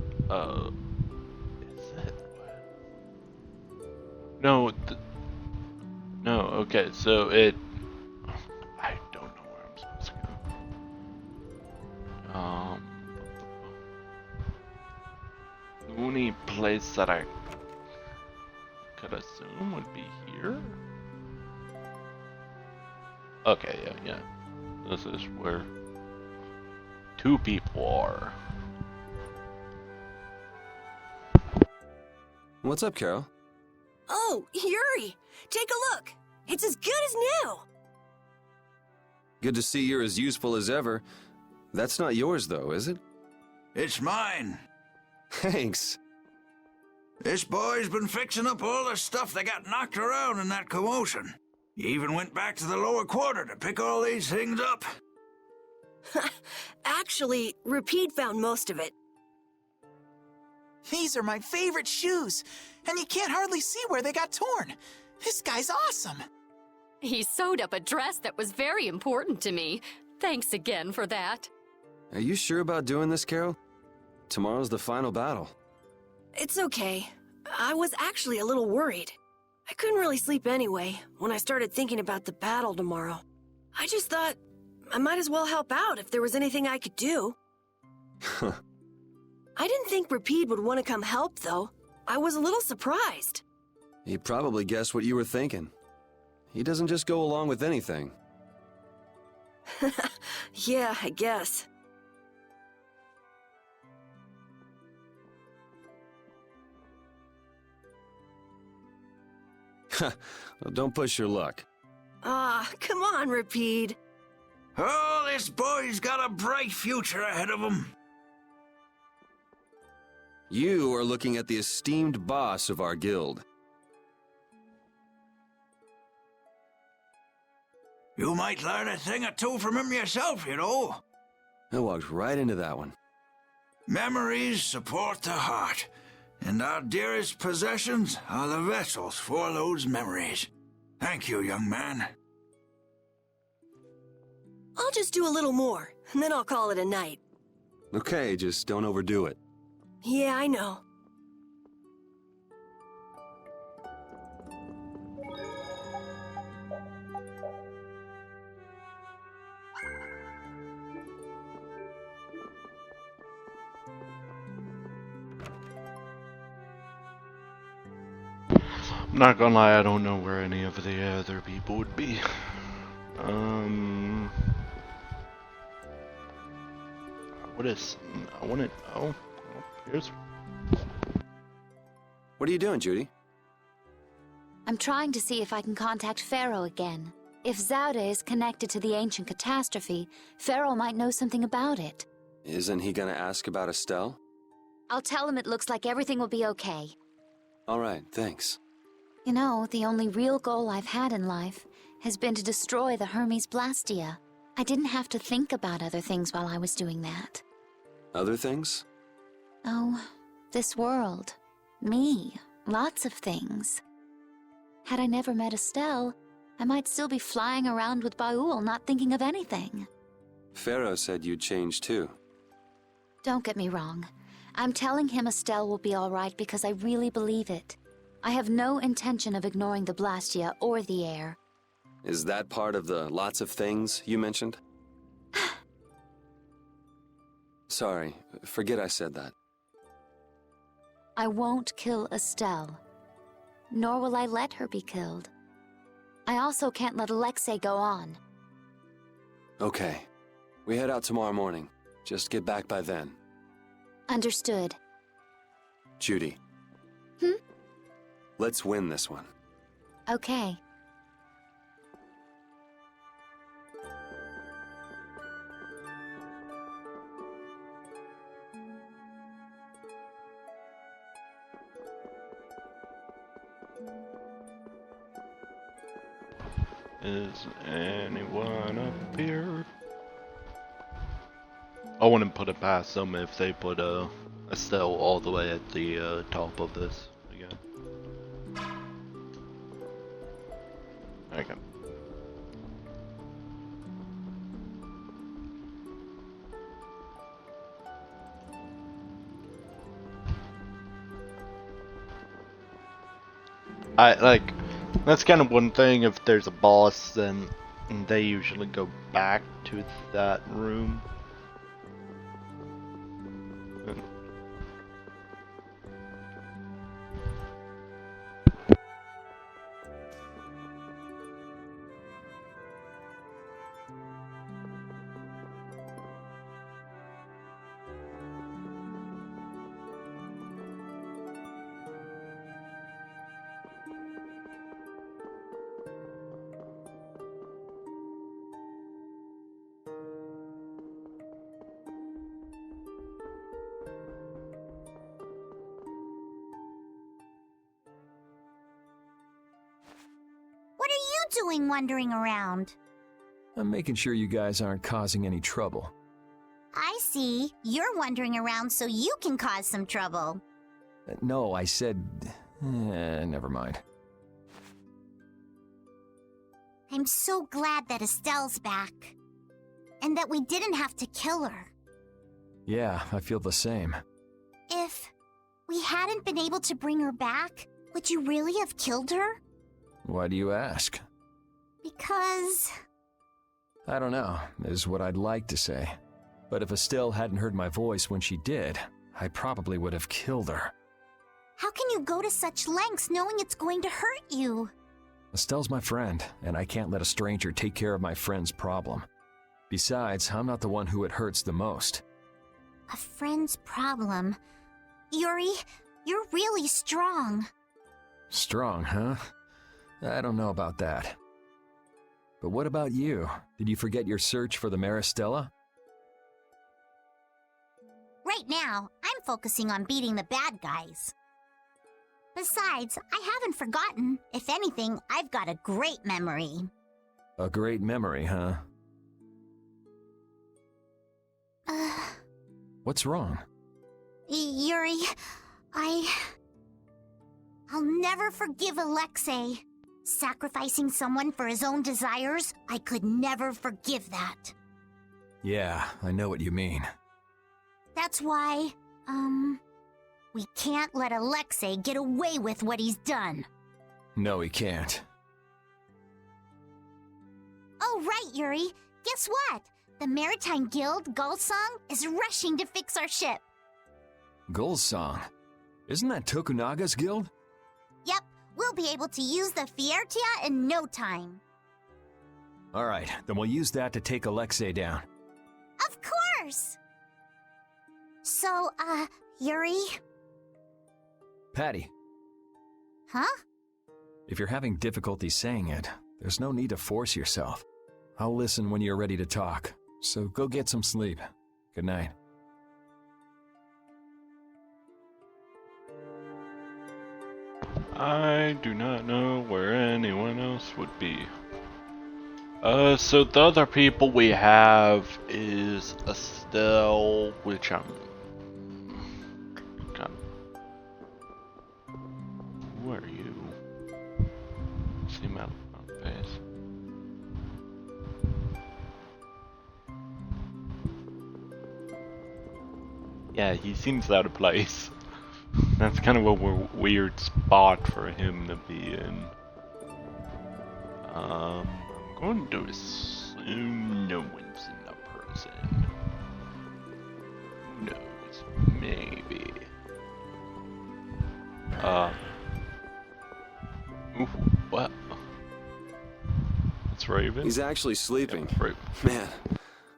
No, no, okay, so I don't know where I'm supposed to go. The only place that I could assume would be here? Okay, yeah. This is where two people are. What's up, Carol? Oh, Yuri! Take a look! It's as good as new! Good to see you're as useful as ever. That's not yours, though, is it? It's mine. Thanks. This boy's been fixing up all the stuff that got knocked around in that commotion. He even went back to the lower quarter to pick all these things up. Actually, Rapide found most of it. These are my favorite shoes, and you can't hardly see where they got torn. This guy's awesome. He sewed up a dress that was very important to me. Thanks again for that. Are you sure about doing this, Carol? Tomorrow's the final battle. It's okay. I was actually a little worried. I couldn't really sleep anyway when I started thinking about the battle tomorrow. I just thought I might as well help out if there was anything I could do. I didn't think Rapide would want to come help, though. I was a little surprised. He probably guessed what you were thinking. He doesn't just go along with anything. Yeah, I guess. Well, don't push your luck. Come on, Rapide. Oh, this boy's got a bright future ahead of him. You are looking at the esteemed boss of our guild. You might learn a thing or two from him yourself, you know. I walked right into that one. Memories support the heart, and our dearest possessions are the vessels for those memories. Thank you, young man. I'll just do a little more, and then I'll call it a night. Okay, just don't overdo it. Yeah, I know. I'm not gonna lie, I don't know where any of the other people would be. I wanna know. Here's. What are you doing, Judy? I'm trying to see if I can contact Pharaoh again. If Zaude is connected to the ancient catastrophe, Pharaoh might know something about it. Isn't he gonna ask about Estelle? I'll tell him it looks like everything will be okay. All right, thanks. You know, the only real goal I've had in life has been to destroy the Hermes Blastia. I didn't have to think about other things while I was doing that. Other things? Oh, this world. Me. Lots of things. Had I never met Estelle, I might still be flying around with Baul, not thinking of anything. Pharaoh said you'd change too. Don't get me wrong. I'm telling him Estelle will be all right because I really believe it. I have no intention of ignoring the Blastia or the air. Is that part of the lots of things you mentioned? Sorry, forget I said that. I won't kill Estelle. Nor will I let her be killed. I also can't let Alexei go on. Okay. We head out tomorrow morning. Just get back by then. Understood. Judy. Let's win this one. Okay. Is anyone up here? I wouldn't put it past them if they put Estelle all the way at the top of this again. Okay. That's kind of one thing. If there's a boss, then they usually go back to that room. What are you doing wandering around? I'm making sure you guys aren't causing any trouble. I see. You're wandering around so you can cause some trouble. No, I said... never mind. I'm so glad that Estelle's back. And that we didn't have to kill her. Yeah, I feel the same. If we hadn't been able to bring her back, would you really have killed her? Why do you ask? Because... I don't know, is what I'd like to say. But if Estelle hadn't heard my voice when she did, I probably would have killed her. How can you go to such lengths knowing it's going to hurt you? Estelle's my friend, and I can't let a stranger take care of my friend's problem. Besides, I'm not the one who it hurts the most. A friend's problem? Yuri, you're really strong. Strong, huh? I don't know about that. But what about you? Did you forget your search for the Maristella? Right now, I'm focusing on beating the bad guys. Besides, I haven't forgotten. If anything, I've got a great memory. A great memory, huh? What's wrong? Yuri, I'll never forgive Alexei. Sacrificing someone for his own desires, I could never forgive that. Yeah, I know what you mean. That's why, we can't let Alexei get away with what he's done. No, he can't. Oh, right, Yuri. Guess what? The Maritime Guild, Gulsong, is rushing to fix our ship. Gulsong? Isn't that Tokunaga's guild? Yep, we'll be able to use the Fiertia in no time. Alright, then we'll use that to take Alexei down. Of course! So, Yuri? Patty. Huh? If you're having difficulty saying it, there's no need to force yourself. I'll listen when you're ready to talk, so go get some sleep. Good night. I do not know where anyone else would be. So the other people we have is Estelle, which I'm kind of... Who are you? See my face. Yeah, he seems out of place. That's kind of a weird spot for him to be in. I'm going to assume no one's in the prison. Who knows? Maybe. Ooh, what? It's Raven? He's actually sleeping. Yeah, Raven. Man,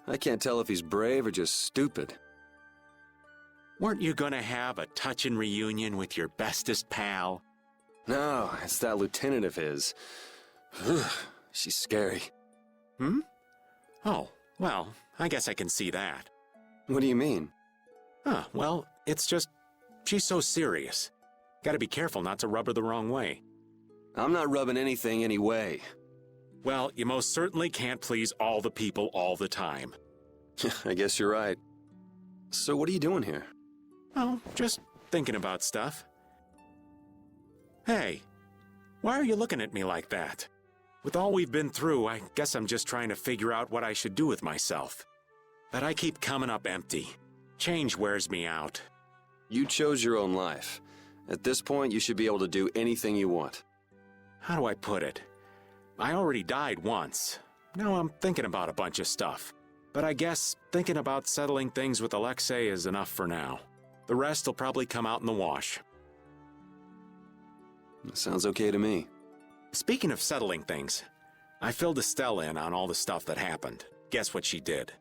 I can't tell if he's brave or just stupid. Weren't you gonna have a touching reunion with your bestest pal? No, it's that lieutenant of his. She's scary. Hmm? Oh, well, I guess I can see that. What do you mean? Well, it's just... she's so serious. Gotta be careful not to rub her the wrong way. I'm not rubbing anything any way. Well, you most certainly can't please all the people all the time. I guess you're right. So what are you doing here? Oh, just thinking about stuff. Hey, why are you looking at me like that? With all we've been through, I guess I'm just trying to figure out what I should do with myself. But I keep coming up empty. Change wears me out. You chose your own life. At this point, you should be able to do anything you want. How do I put it? I already died once. Now I'm thinking about a bunch of stuff. But I guess thinking about settling things with Alexei is enough for now. The rest will probably come out in the wash. Sounds okay to me. Speaking of settling things, I filled Estelle in on all the stuff that happened. Guess what she did?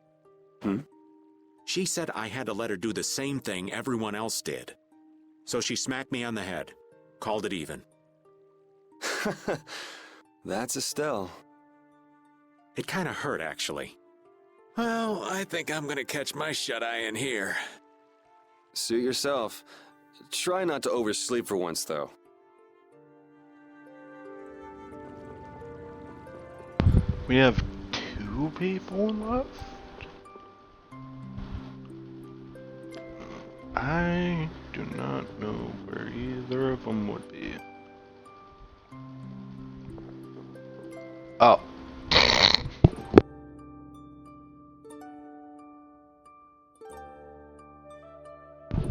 She said I had to let her do the same thing everyone else did. So she smacked me on the head. Called it even. That's Estelle. It kind of hurt, actually. Well, I think I'm gonna catch my shut-eye in here. Suit yourself. Try not to oversleep for once, though. We have 2 people left? I do not know where either of them would be. Oh.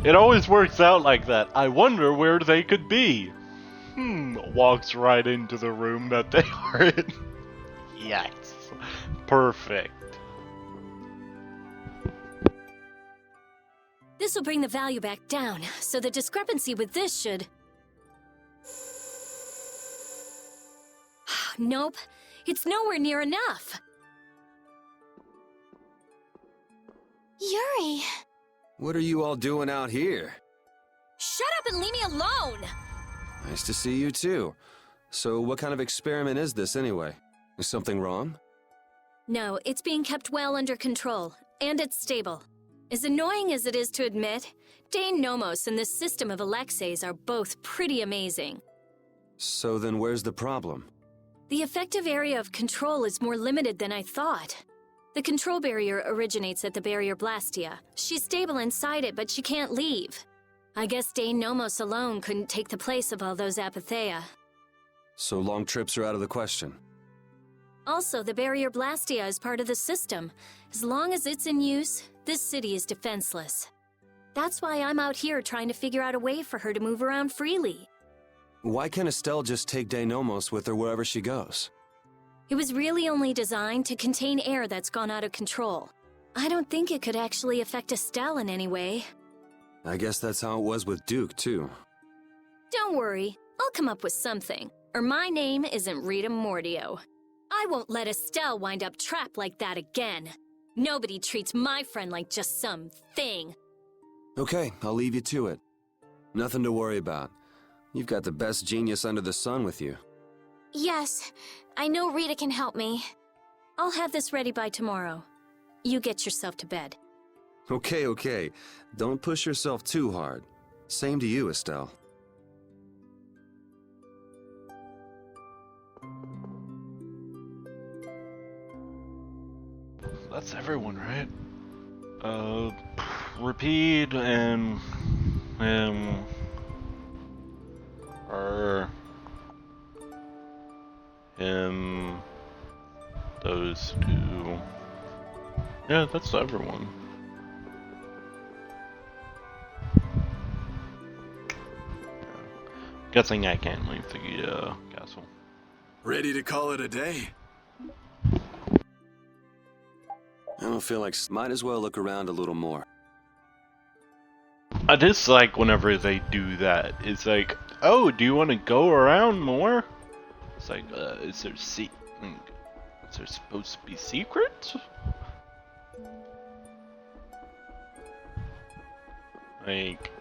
It always works out like that. I wonder where they could be. Walks right into the room that they are in. Yes. Perfect. This will bring the value back down, so the discrepancy with this should... Nope, it's nowhere near enough. Yuri! What are you all doing out here? Shut up and leave me alone! Nice to see you too. So what kind of experiment is this anyway? Is something wrong? No, it's being kept well under control, and it's stable. As annoying as it is to admit, Dane Nomos and this system of Alexei's are both pretty amazing. So then where's the problem? The effective area of control is more limited than I thought. The control barrier originates at the barrier Blastia. She's stable inside it, but she can't leave. I guess Dane Nomos alone couldn't take the place of all those Apatheia. So long trips are out of the question. Also, the barrier Blastia is part of the system. As long as it's in use, this city is defenseless. That's why I'm out here trying to figure out a way for her to move around freely. Why can't Estelle just take Denomos with her wherever she goes? It was really only designed to contain air that's gone out of control. I don't think it could actually affect Estelle in any way. I guess that's how it was with Duke, too. Don't worry, I'll come up with something. Or my name isn't Rita Mordio. I won't let Estelle wind up trapped like that again. Nobody treats my friend like just some thing. Okay, I'll leave you to it. Nothing to worry about. You've got the best genius under the sun with you. Yes, I know Rita can help me. I'll have this ready by tomorrow. You get yourself to bed. Okay. Don't push yourself too hard. Same to you, Estelle. That's everyone, right? Repeat and her, him, those two. Yeah, that's everyone. Guessing I can't leave the castle. Ready to call it a day? I don't feel like... Might as well look around a little more. I dislike whenever they do that. It's like, oh, do you want to go around more? It's like, is there supposed to be secrets? Like,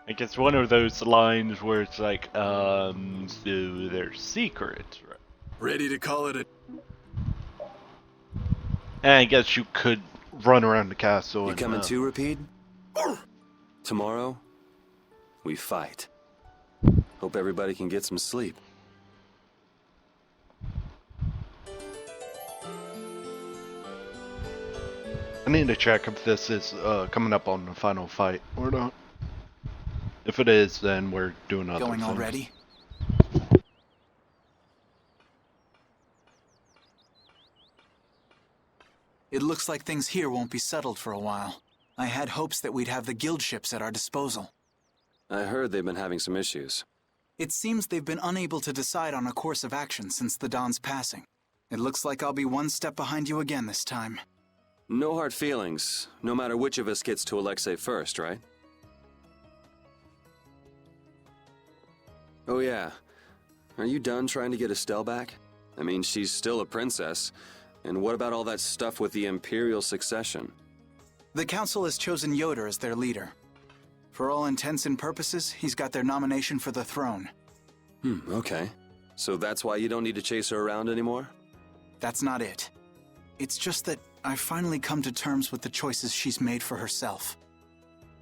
like it's one of those lines where it's like, so they're secrets, right? Ready to call it a... And I guess you could run around the castle. You and, coming too, Rapide? Tomorrow, we fight. Hope everybody can get some sleep. I need to check if this is coming up on the final fight or not. If it is, then we're doing other Going things. already? It looks like things here won't be settled for a while. I had hopes that we'd have the guild ships at our disposal. I heard they've been having some issues. It seems they've been unable to decide on a course of action since the Dawn's passing. It looks like I'll be one step behind you again this time. No hard feelings, no matter which of us gets to Alexei first, right? Oh yeah. Are you done trying to get Estelle back? I mean, she's still a princess. And what about all that stuff with the Imperial succession? The Council has chosen Yoder as their leader. For all intents and purposes, he's got their nomination for the throne. Okay. So that's why you don't need to chase her around anymore? That's not it. It's just that I've finally come to terms with the choices she's made for herself.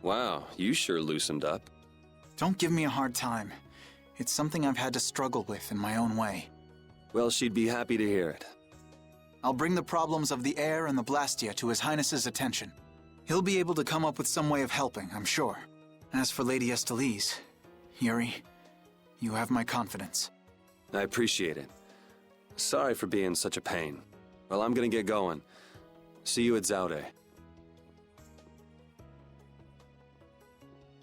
Wow, you sure loosened up. Don't give me a hard time. It's something I've had to struggle with in my own way. Well, she'd be happy to hear it. I'll bring the problems of the air and the Blastia to His Highness's attention. He'll be able to come up with some way of helping, I'm sure. As for Lady Estellise, Yuri, you have my confidence. I appreciate it. Sorry for being such a pain. Well, I'm gonna get going. See you at Zaude.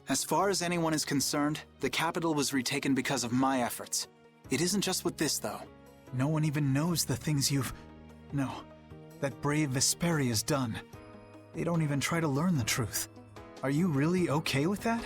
As far as anyone is concerned, the capital was retaken because of my efforts. It isn't just with this, though. No one even knows the things that brave Vesperia's done. They don't even try to learn the truth. Are you really okay with that?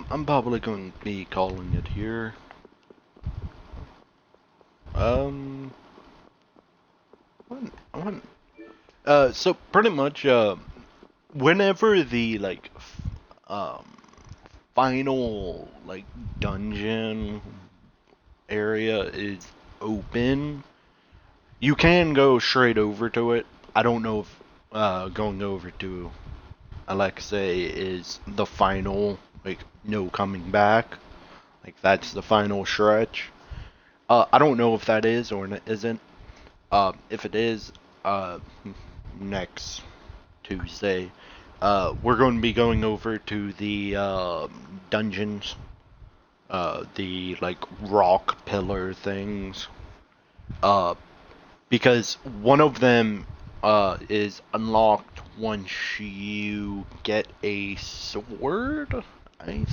I'm probably going to be calling it here. One. So pretty much, whenever the um, final dungeon area is open, you can go straight over to it. I don't know if going over to Alexei is the final, no coming back. That's the final stretch. I don't know if that is or isn't. If it is, next Tuesday, we're going to be going over to the dungeons, the rock pillar things, because one of them is unlocked once you get a sword. I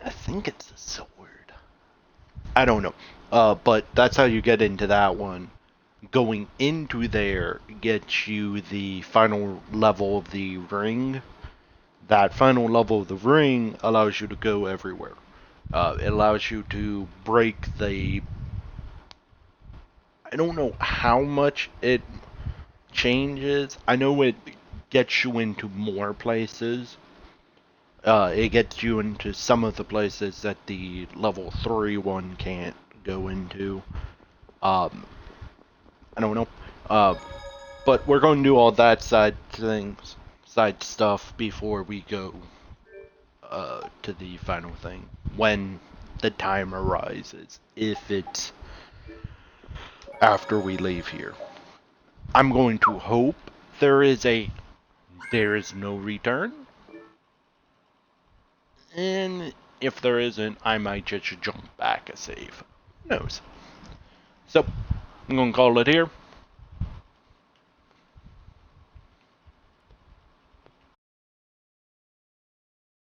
think it's a sword. I don't know. But that's how you get into that one. Going into there gets you the final level of the ring. That final level of the ring allows you to go everywhere. It allows you to break the... I don't know how much it changes. I know it gets you into more places. It gets you into some of the places that the level 3 one can't go into. I don't know. But we're going to do all that side stuff before we go to the final thing. When the time arises. If it's after we leave here. I'm going to hope there is no return. And if there isn't, I might just jump back a save. Who knows? So, I'm going to call it here.